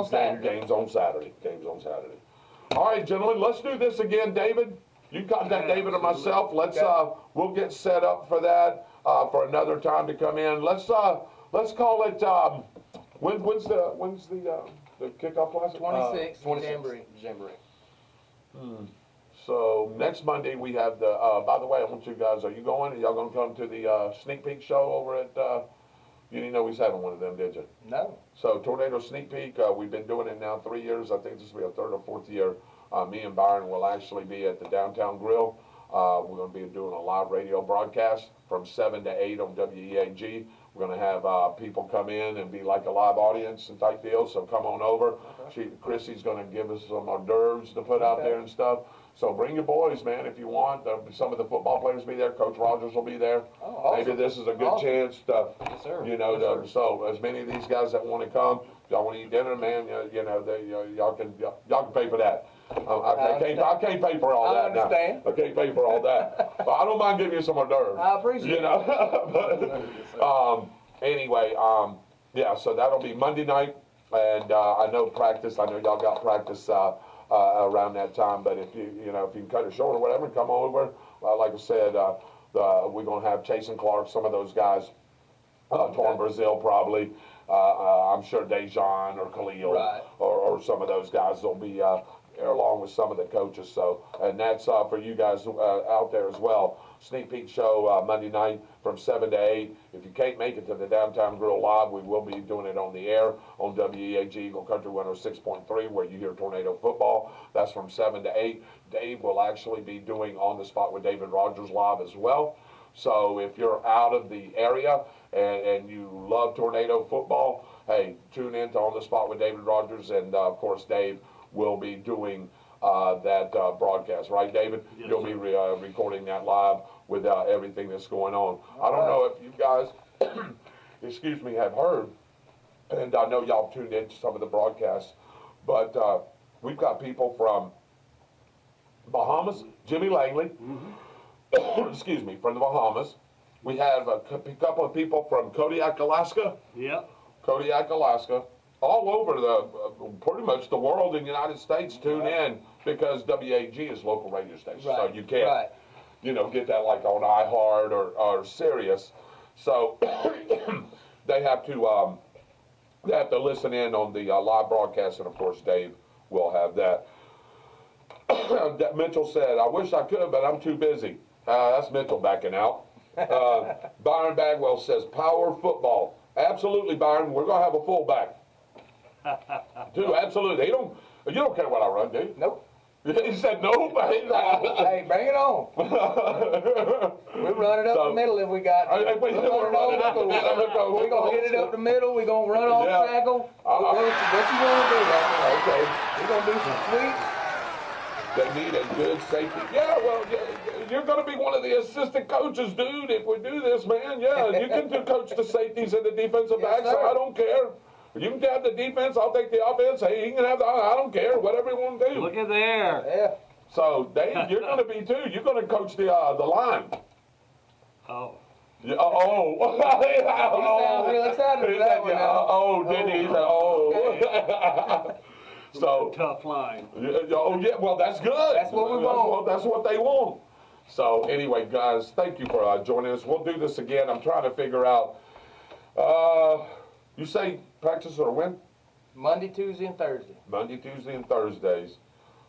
Saturday. Games on Saturday. Games on Saturday. All right, gentlemen, let's do this again, David. You contact David or myself. Let's we'll get set up for that for another time to come in. Let's call it. When's the kickoff class? 26th, Jamboree. So next Monday we have the. By the way, I want you guys. Are you going? Are y'all going to come to the sneak peek show over at? You didn't know we was having one of them, did you? No. So Tornado Sneak Peek. We've been doing it now 3 years. I think this will be our third or fourth year. Me and Byron will actually be at the Downtown Grill. We're going to be doing a live radio broadcast from 7 to 8 on WEAG. We're going to have people come in and be like a live audience and type deal. So come on over. Chrissy's going to give us some hors d'oeuvres to put out there and stuff. So bring your boys, man, if you want. Some of the football players will be there. Coach Rodgers will be there. Oh, awesome. Maybe this is a good chance to, Yes, sir. you know, Yes, sir. so as many of these guys that want to come, y'all want to eat dinner, man, y'all can pay for that. I can't pay for all that understand. now. I can't pay for all that. But I don't mind giving you some hors d'oeuvres. I appreciate you know. But, anyway, yeah, so that'll be Monday night, and I know y'all got practice around that time. But if you can cut it short or whatever, come over. Like I said, we're gonna have Chase and Clark, some of those guys, Torn Brazil probably. I'm sure Dejan or Khalil Right. or some of those guys will be along with some of the coaches. So, and that's for you guys out there as well. Sneak peek show Monday night from 7 to 8. If you can't make it to the Downtown Grill Live, we will be doing it on the air on WEAG Eagle Country 106.3, where you hear Tornado football. That's from 7 to 8. Dave will actually be doing On the Spot with David Rodgers live as well. So if you're out of the area and you love Tornado football, hey, tune in to On the Spot with David Rodgers, and of course Dave will be doing that broadcast, right, David? Yes, You'll be recording that live with everything that's going on. I don't know if you guys, excuse me, have heard, and I know y'all tuned into some of the broadcasts, but we've got people from Bahamas, Jimmy Langley, excuse me, from the Bahamas. We have a couple of people from Kodiak, Alaska. Yep. Kodiak, Alaska. All over pretty much the world in the United States tune in because WAG is local radio station. Right. So you can't, get that like on iHeart or Sirius. So they have to They have to listen in on the live broadcast, and of course Dave will have that. That Mitchell said, I wish I could, but I'm too busy. That's Mitchell backing out. Byron Bagwell says, power football. Absolutely, Byron. We're going to have a fullback. Dude, absolutely. You don't care what I run, do you? Nope. He said no. Hey, bring it on. We'll run it up the middle if we got. We're going to hit it up the middle. We're going to run off tackle. What you want to do? Okay. We're going to do some sweeps. They need a good safety. Yeah, well, you're going to be one of the assistant coaches, dude, if we do this, man. Yeah, you can coach the safeties and the defensive backs. Sir. I don't care. You can have the defense, I'll take the offense. Hey, you can have I don't care, whatever you want to do. Look at there. Yeah. So, Dave, you're going to be too. You're going to coach the line. Oh. Yeah, oh. He sounds real excited about that one now. Oh, did he? He said, oh. So. Tough line. Oh, yeah, well, that's good. That's what we want. That's what they want. So, anyway, guys, thank you for joining us. We'll do this again. I'm trying to figure out. You say practice or when? Monday, Tuesday, and Thursday. Monday, Tuesday, and Thursdays.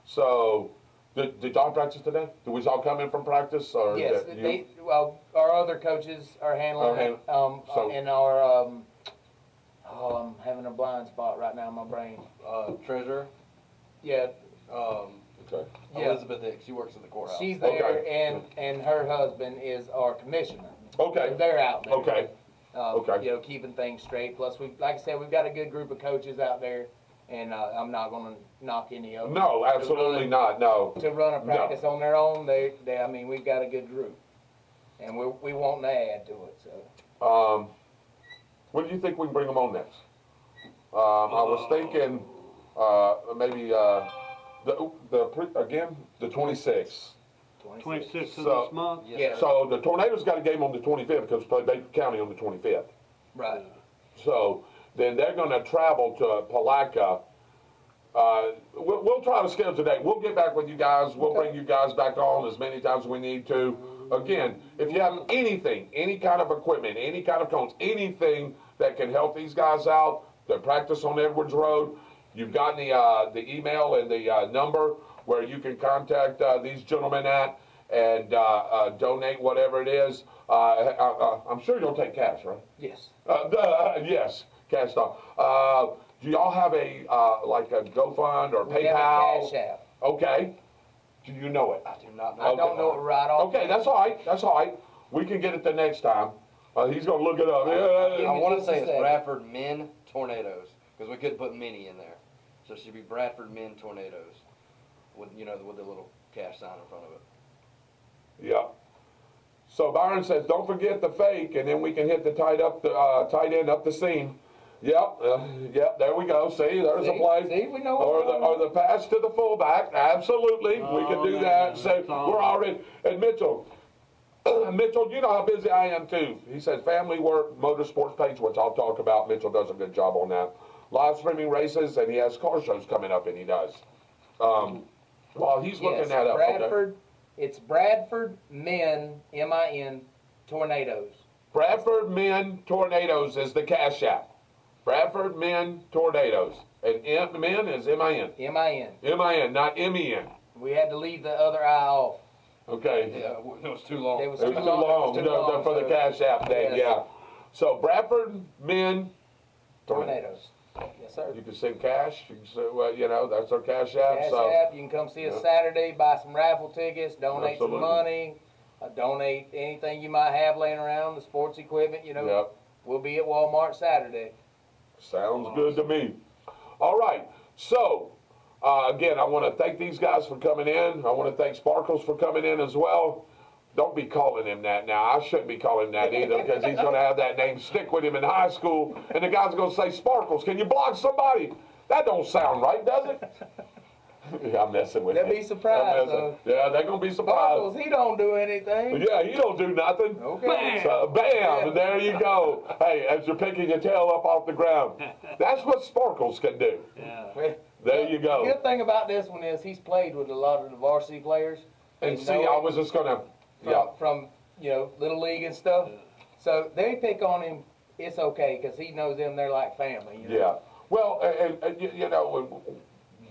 So, did y'all practice today? Did we all come in from practice? Or Yes, our other coaches are handling it. And our, I'm having a blind spot right now in my brain. Treasurer, Yeah, Okay. yeah. Elizabeth Hicks, she works at the courthouse. She's there, Okay. and her husband is our commissioner. Okay. They're out there. Okay. Okay. You know, keeping things straight. Plus, like I said, we've got a good group of coaches out there, and I'm not going to knock any of them. No, absolutely not. No. To run a practice on their own, I mean, we've got a good group, and we want to add to it. So. When do you think we can bring them on next? I was thinking maybe the 26th. 26th of So- this month. Yeah. So the Tornadoes got a game on the 25th because we play Baker County on the 25th. Right. So then they're going to travel to Palatka. We'll try to schedule today. We'll get back with you guys. We'll bring you guys back on as many times as we need to. Again, if you have anything, any kind of equipment, any kind of cones, anything that can help these guys out, they practice on Edwards Road. You've gotten the email and the number where you can contact these gentlemen at and donate whatever it is. I'm sure you'll take cash, right? Yes. Yes, cash stuff. Do y'all have a like a GoFund or We have a PayPal? Cash App. Okay. Do you know it? I do not know. I don't know it right off. Okay, that's all right. That's all right. We can get it the next time. He's gonna look it up. I want to just say a it's second. Bradford Men Tornadoes because we couldn't put mini in there, so it should be Bradford Men Tornadoes with the little cash sign in front of it. Yeah. So Byron says, don't forget the fake, and then we can hit the tight end up the seam. Yep, yep. There we go. See, there's a play. See, we know Or the pass to the fullback. Absolutely, we can do that. So we're already. And Mitchell, Mitchell, you know how busy I am too. He says family work, motorsports page, which I'll talk about. Mitchell does a good job on that. Live streaming races, and he has car shows coming up, and he does. While he's looking that up, Bradford. okay. It's Bradford Men, M-I-N, Tornadoes. Bradford Men Tornadoes is the cash app. Bradford Men Tornadoes. And men is M-I-N. M-I-N. M-I-N, not M-E-N. We had to leave the other I off. Okay. Yeah, it was too long. It was It was too long for the so- cash app thing, Yes. yeah. So Bradford Men Tornadoes. Yes, sir. You can send cash. You can send, well, you know, that's our cash app. Cash so App. You can come see us Yeah. Saturday, buy some raffle tickets, donate Absolutely. some money, donate anything you might have laying around, the sports equipment, you know. Yep. We'll be at Walmart Saturday. Sounds good to me. All right. So, again, I want to thank these guys for coming in. I want to thank Sparkles for coming in as well. Don't be calling him that now. I shouldn't be calling him that either because he's going to have that name stick with him in high school. And the guy's going to say, Sparkles, can you block somebody? That don't sound right, does it? Yeah, I'm messing with They'll you. be surprised, I'm messing. though. Yeah, they're going to be surprised. Sparkles, he don't do anything. Yeah, you don't do nothing. Okay. So, bam, and there you go. Hey, as you're picking your tail up off the ground. That's what Sparkles can do. Yeah. Well, There you The go. good thing about this one is he's played with a lot of the varsity players. And They see, know I him was just going to, from, yeah. from, you know, Little League and stuff. So they pick on him it's okay because he knows them. They're like family. You know? Yeah. Well, and you know,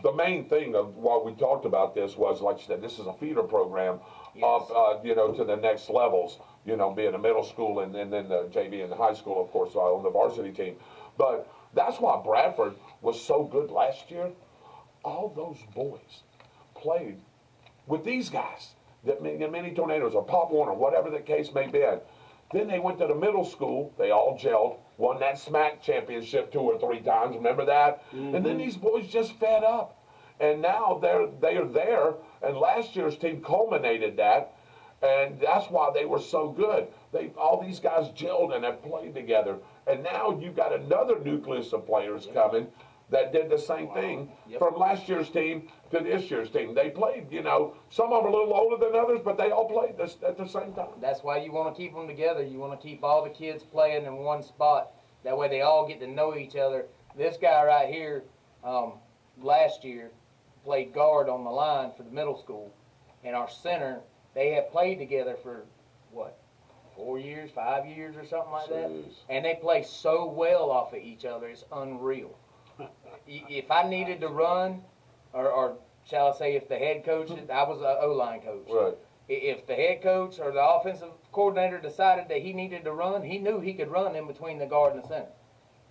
the main thing of why we talked about this was, like you said, this is a feeder program up, you know, to the next levels. You know, being a middle school and then the JV and the high school, of course, on the varsity team. But that's why Bradford was so good last year. All those boys played with these guys, the mini Tornadoes or Pop Warner, whatever the case may be. Then they went to the middle school. They all gelled, won that SMAC championship 2 or 3 times. Remember that? And then these boys just fed up, and now they are there. And last year's team culminated that, and that's why they were so good. All these guys gelled and have played together, and now you've got another nucleus of players coming that did the same thing from last year's team to this year's team. They played, you know, some of them are a little older than others, but they all played at the same time. That's why you want to keep them together. You want to keep all the kids playing in one spot. That way they all get to know each other. This guy right here, last year, played guard on the line for the middle school. And our center, they have played together for, what, 4 years, 5 years or something like that? And they play so well off of each other, it's unreal. If I needed to run, or shall I say, if the head coach, I was an O-line coach. Right. If the head coach or the offensive coordinator decided that he needed to run, he knew he could run in between the guard and the center,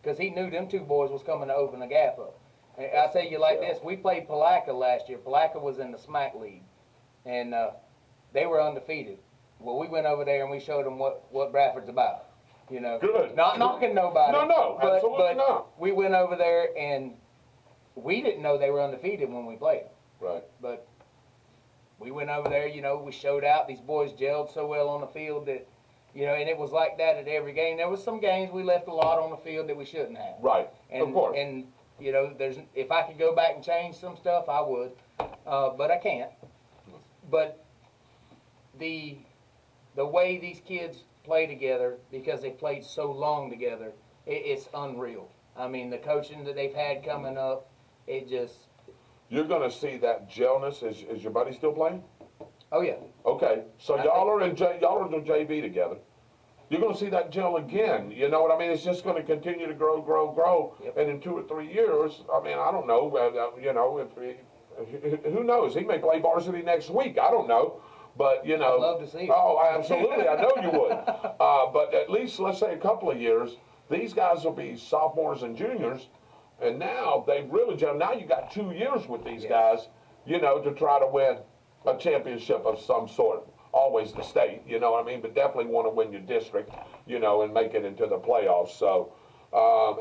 because he knew them 2 boys was coming to open the gap up. And I tell you like this, we played Palaca last year. Palaca was in the SMAC league, and they were undefeated. Well, we went over there and we showed them what Bradford's about. You know, Good. Not knocking nobody. No, absolutely not. We went over there and we didn't know they were undefeated when we played. Right. But we went over there, you know, we showed out. These boys gelled so well on the field that, you know, and it was like that at every game. There was some games we left a lot on the field that we shouldn't have. Right. And, of course. And, you know, if I could go back and change some stuff, I would. But I can't. But the way these kids play together, because they played so long together, it's unreal. I mean, the coaching that they've had coming up, it just... You're going to see that gellness. Is your buddy still playing? Oh, yeah. Okay, so y'all are in JV together. You're going to see that gel again. You know what I mean? It's just going to continue to grow. Yep. And in 2 or 3 years, I mean, I don't know. You know, who knows? He may play varsity next week. I don't know. But, you know. I'd love to see it. Oh, absolutely. I know you would. But at least, let's say, a couple of years, these guys will be sophomores and juniors. And now they've really gelled. Now you got 2 years with these guys, you know, to try to win a championship of some sort. Always the state, you know what I mean? But definitely want to win your district, you know, and make it into the playoffs. So,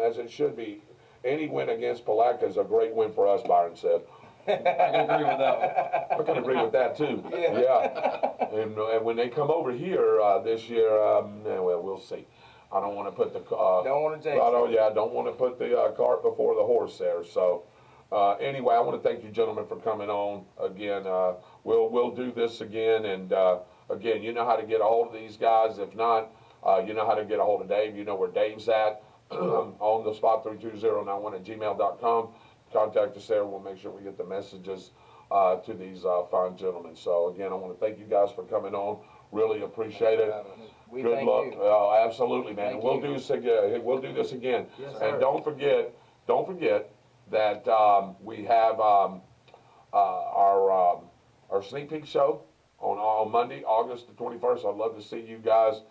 as it should be, any win against Palaca is a great win for us, Byron said. I can agree with that one. I can agree with that too. Yeah. And when they come over here this year, well, we'll see. I don't want to put the don't want to take. I don't want to put the cart before the horse there. So anyway, I want to thank you gentlemen for coming on again. We'll do this again, and again, you know how to get a hold of these guys. If not, you know how to get a hold of Dave. You know where Dave's at on the spot 32091@gmail.com. Contact us there. We'll make sure we get the messages to these fine gentlemen. So again, I want to thank you guys for coming on. Really appreciate it. Good luck. Oh, absolutely, man. And we'll do this again. We'll do this again. Yes, and sir. don't forget that we have our sneak peek show on Monday, August the 21st. I'd love to see you guys.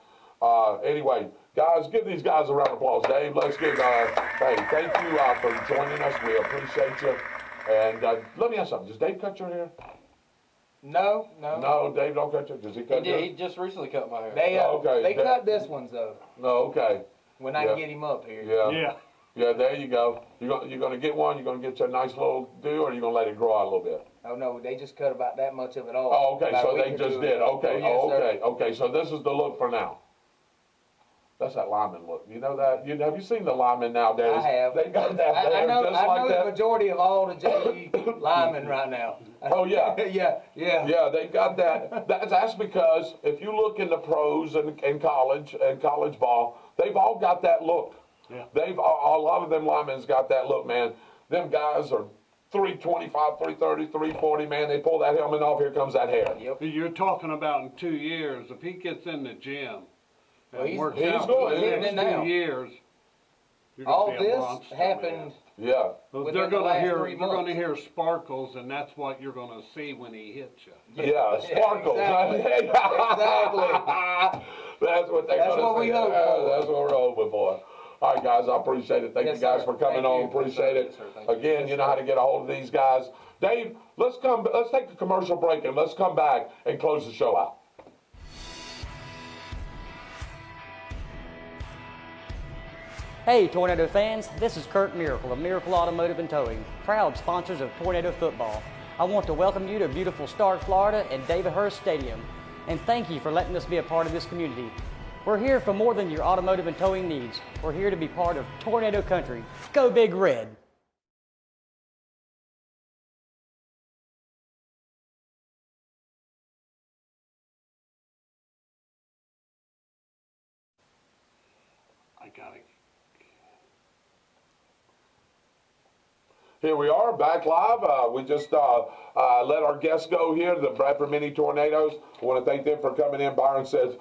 Anyway, guys, give these guys a round of applause. Dave, let's give, hey, thank you for joining us. We appreciate you. And let me ask something. Does Dave cut your hair? No. No, Dave don't cut your hair. Does he cut your hair? He just recently cut my hair. They cut this ones, though. No, okay. When I get him up here. Yeah. Yeah, there you go. You're going to get one? You're going to get your nice little do, or you're going to let it grow out a little bit? Oh, no, they just cut about that much of it off. Oh, okay, so they just did. Okay, yes, okay. So this is the look for now. That's that lineman look. You know that? Have you seen the linemen nowadays? I have. They got that hair I know that. the majority of all the JV linemen right now. Oh, yeah. Yeah. Yeah, they got that. That's because if you look in the pros and college ball, they've all got that look. Yeah. A lot of them linemen's got that look, man. Them guys are 325, 330, 340, man. They pull that helmet off, here comes that hair. Yep. You're talking about in 2 years, if he gets in the gym Well, he's works he's out. going. The He's hitting next it now. 2 years. you're All gonna be a this monster, happened. man. Yeah. Well, within they're the gonna last hear 3 you're gonna months. hear sparkles, and that's what you're gonna see when he hits you. Yeah, sparkles. Exactly. That's what they're That's gonna what say. we hope Yeah, for. That's what we're hoping for. All right, guys, I appreciate it. Thank Yes, you guys sir. for coming Thank on. you. Appreciate it. Yes, sir. Thank you. Again, you know how to get a hold of these guys. Dave, let's take a commercial break and let's come back and close the show out. Hey Tornado fans, this is Kurt Miracle of Miracle Automotive and Towing, proud sponsors of Tornado Football. I want to welcome you to beautiful Stark, Florida at David Hurst Stadium, and thank you for letting us be a part of this community. We're here for more than your automotive and towing needs. We're here to be part of Tornado Country. Go Big Red! I got it. Here we are, back live. We just let our guests go here, the Bradford Mini Tornadoes. I want to thank them for coming in. Byron says,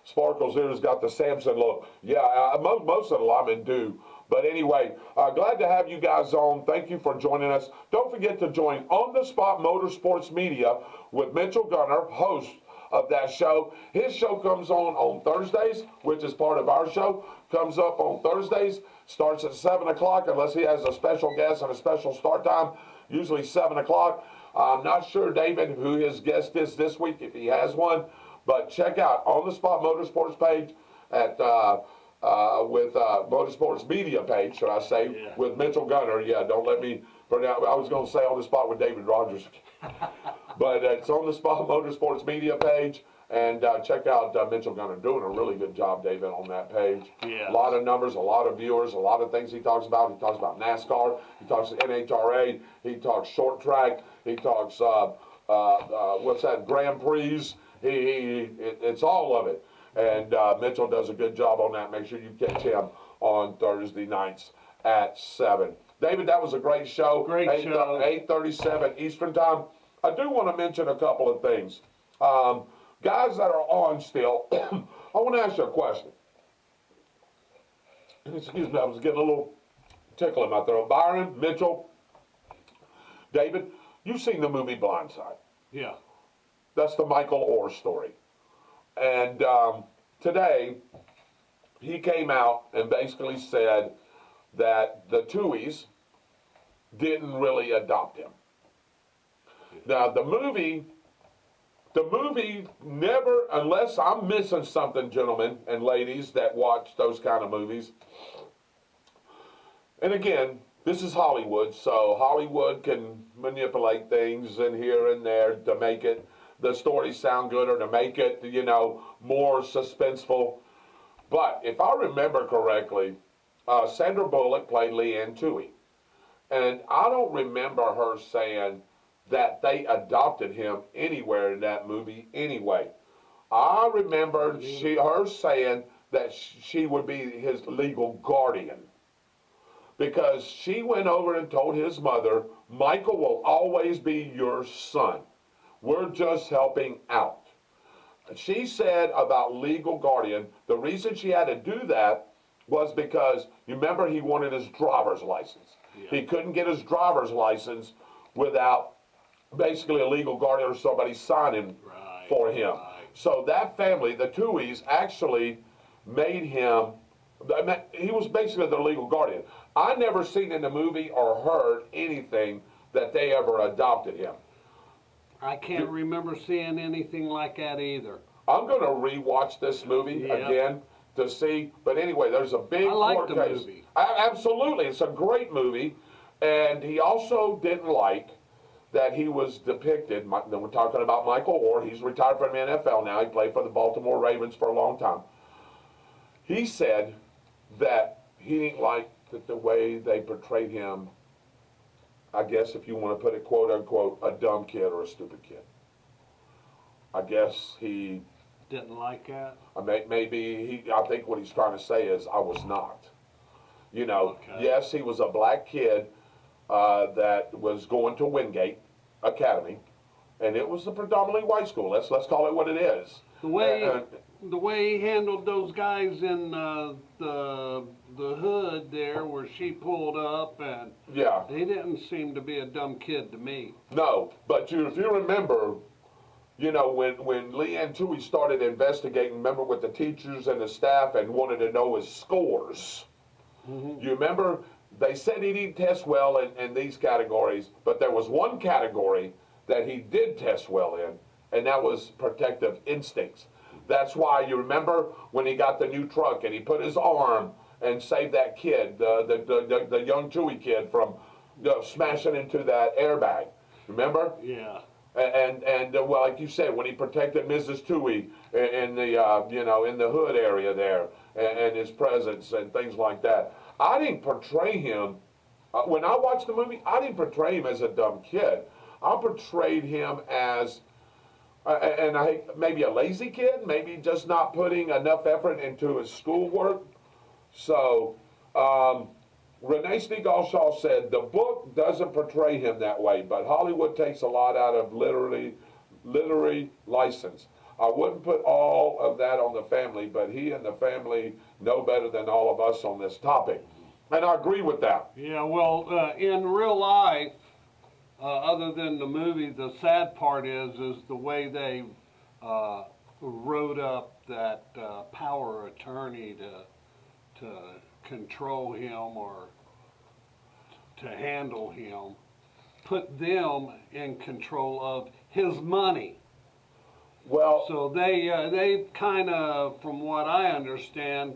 Sparkles here has got the Samson look. Yeah, most of the linemen do. But anyway, glad to have you guys on. Thank you for joining us. Don't forget to join On the Spot Motorsports Media with Mitchell Gunner, host of that show. His show comes on Thursdays, which is part of our show. Comes up on Thursdays, starts at 7 o'clock, unless he has a special guest and a special start time, usually 7 o'clock. I'm not sure, David, who his guest is this week, if he has one, but check out On the Spot Motorsports page at with Motorsports Media page, should I say, with Mitchell Gunner. Yeah, don't let me pronounce. I was going to say On the Spot with David Rodgers. But it's On the Spot Motorsports Media page, and check out Mitchell Gunner doing a really good job, David, on that page. Yeah. A lot of numbers, a lot of viewers, a lot of things he talks about. He talks about NASCAR, he talks NHRA, he talks short track, he talks what's that, Grand Prix. It's all of it. And Mitchell does a good job on that. Make sure you catch him on Thursday nights at 7. David, that was a great show. Great show. 8:37 Eastern Time. I do want to mention a couple of things. Guys that are on still, I want to ask you a question. Excuse me, I was getting a little tickle in my throat. Byron, Mitchell, David, you've seen the movie Blindside. Yeah. That's the Michael Orr story. And today, he came out and basically said that the Tuohys didn't really adopt him. Now, the movie never, unless I'm missing something, gentlemen and ladies that watch those kind of movies. And again, this is Hollywood, so Hollywood can manipulate things in here and there to make it, the story sound good, or to make it, you know, more suspenseful. But if I remember correctly, Sandra Bullock played Leanne Toohey. And I don't remember her saying that they adopted him anywhere in that movie anyway. I remember her saying that she would be his legal guardian, because she went over and told his mother, Michael will always be your son. We're just helping out. She said about legal guardian, the reason she had to do that was because, you remember, he wanted his driver's license. Yeah. He couldn't get his driver's license without basically a legal guardian or somebody signing for him. Right. So that family, the Tuohys, actually made him, he was basically their legal guardian. I never seen in the movie or heard anything that they ever adopted him. I can't remember seeing anything like that either. I'm going to rewatch this movie again to see. But anyway, there's a big court case. Movie. Absolutely, it's a great movie. And he also didn't like that he was depicted. We're talking about Michael Orr. He's retired from the NFL now. He played for the Baltimore Ravens for a long time. He said that he didn't like the way they portrayed him. I guess if you want to put it, quote unquote, a dumb kid or a stupid kid. I guess he didn't like that. Maybe I think what he's trying to say is I was not. You know, yes, he was a black kid that was going to Wingate Academy, and it was a predominantly white school. Let's call it what it is. The way the way he handled those guys in the hood there where she pulled up, and Yeah. he didn't seem to be a dumb kid to me. No, but if you remember, you know, when Leanne Toohey started investigating, remember, with the teachers and the staff and wanted to know his scores. You remember, they said he didn't test well in these categories, but there was one category that he did test well in, and that was protective instincts. That's why, you remember, when he got the new truck and he put his arm and saved that kid, the young Toohey kid, from smashing into that airbag. Remember? Yeah. And well, like you said, when he protected Mrs. Toohey in the you know, in the hood area there, and his presence and things like that. I didn't portray him when I watched the movie. I didn't portray him as a dumb kid. I portrayed him as and I maybe a lazy kid, maybe just not putting enough effort into his schoolwork. So Renee Snegalshaw said the book doesn't portray him that way, but Hollywood takes a lot out of literary license. I wouldn't put all of that on the family, but he and the family know better than all of us on this topic. And I agree with that. Yeah, well, in real life, other than the movie, the sad part is the way they wrote up that power attorney to control him or to handle him, put them in control of his money. Well, so they kind of, from what I understand,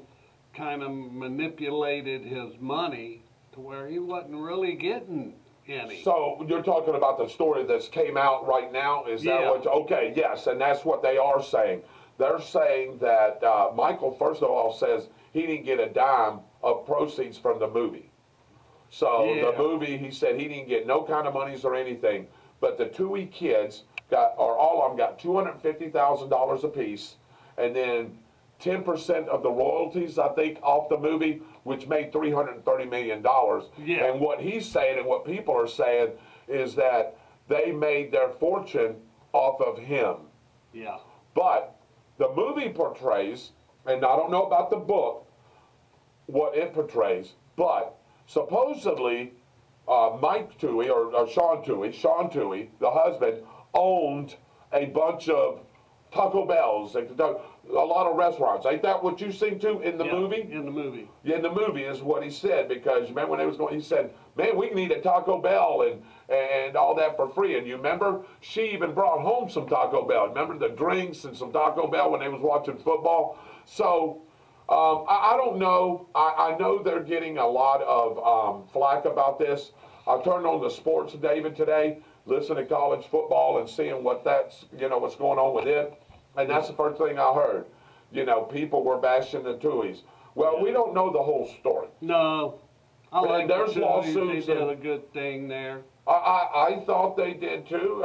kind of manipulated his money to where he wasn't really getting any. So you're talking about the story that's came out right now? Is that what? Okay, yes, and that's what they are saying. They're saying that Michael, first of all, says he didn't get a dime of proceeds from the movie. So the movie, he said he didn't get no kind of monies or anything. But the Toohey kids got, or all of them got $250,000 apiece, and then 10% of the royalties, I think, off the movie, which made $330 million. Yeah. And what he's saying and what people are saying is that they made their fortune off of him. Yeah. But the movie portrays, and I don't know about the book, what it portrays, but supposedly Mike Toohey, or Sean Toohey, the husband, owned a bunch of Taco Bells, a lot of restaurants. Ain't that what you seen too in the movie? In the movie. Yeah, in the movie is what he said, because remember when they was going, he said, man, we can eat a Taco Bell and all that for free. And you remember, she even brought home some Taco Bell. Remember the drinks and some Taco Bell when they was watching football? So, I don't know. I know they're getting a lot of flack about this. I turned on the sports, David, today, listening to college football and seeing what that's, you know, what's going on with it. And that's the first thing I heard. You know, people were bashing the Tooheys. Well, we don't know the whole story. No. I like there's the lawsuits. They did a good thing there. I thought they did too.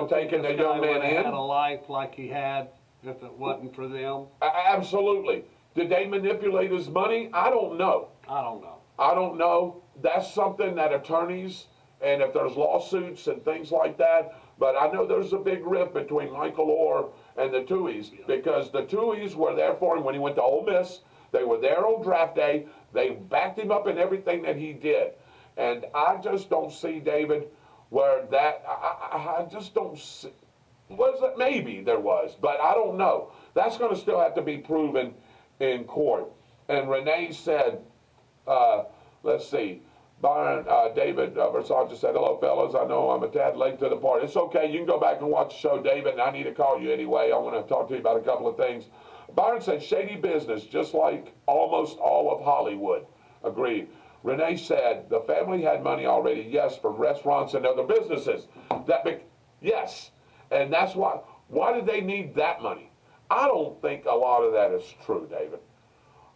Taking the young man in. Had a life like he had if it wasn't for them. Absolutely. Did they manipulate his money? I don't know. I don't know. I don't know. That's something that attorneys, and if there's lawsuits and things like that, but I know there's a big rift between Michael Orr and the Tooheys, because the Tooheys were there for him when he went to Ole Miss. They were there on draft day. They backed him up in everything that he did. And I just don't see, David, where that, I just don't see, was it? Maybe there was, but I don't know. That's going to still have to be proven in court. And Renee said, let's see, Byron, David Versace said, hello, fellas. I know I'm a tad late to the party. It's okay. You can go back and watch the show, David, and I need to call you anyway. I want to talk to you about a couple of things. Byron said, shady business, just like almost all of Hollywood. Agreed. Renee said, the family had money already, yes, for restaurants and other businesses. Yes. And that's why did they need that money? I don't think a lot of that is true, David.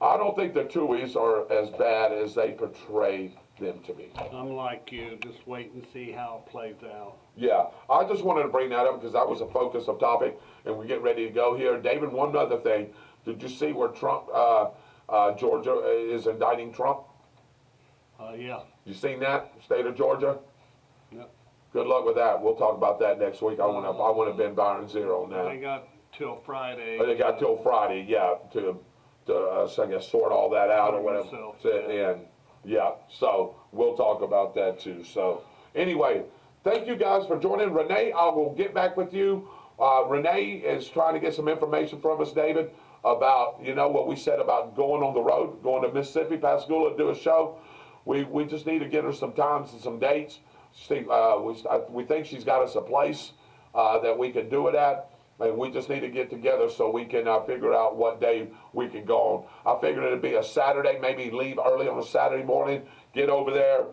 I don't think the Tooheys are as bad as they portray them to be. I'm like you, just wait and see how it plays out. Yeah, I just wanted to bring that up because that was a focus of topic, and we're getting ready to go here. David, one other thing. Did you see where Trump, Georgia is indicting Trump? Yeah. You seen that? State of Georgia? Yep. Good luck with that. We'll talk about that next week. I want to bend Byron zero on that. They got till Friday. They got till Friday, yeah, to so I guess sort all that out or whatever. And yeah, so we'll talk about that too. So anyway, thank you guys for joining. Renee, I will get back with you. Renee is trying to get some information from us, David, about, you know, what we said about going on the road, going to Mississippi, Pascagoula, to do a show. We just need to get her some times and some dates. We think she's got us a place that we can do it at. And we just need to get together so we can figure out what day we can go on. I figured it'd be a Saturday, maybe leave early on a Saturday morning, get over there,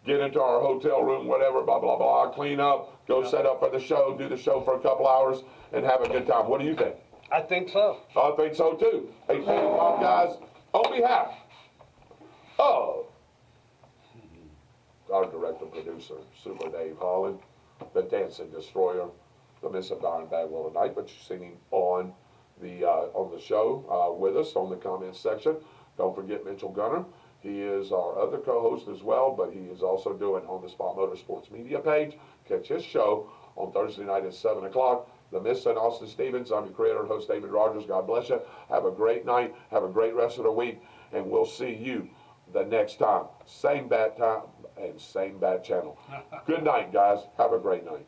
get into our hotel room, whatever, blah, blah, blah, clean up, go set up for the show, do the show for a couple hours, and have a good time. What do you think? I think so. I think so too. Hey, guys, on behalf of our director, producer, Super Dave Holland, the Dancing Destroyer, the Mr. Byron Bagwell tonight, but you've seen him on the show with us on the comments section. Don't forget Mitchell Gunner. He is our other co-host as well, but he is also doing On the Spot Motorsports media page. Catch his show on Thursday night at 7 o'clock. The Miss and Austin Stevens. I'm your creator and host, David Rodgers. God bless you. Have a great night. Have a great rest of the week, and we'll see you the next time. Same bad time and same bad channel. Good night, guys. Have a great night.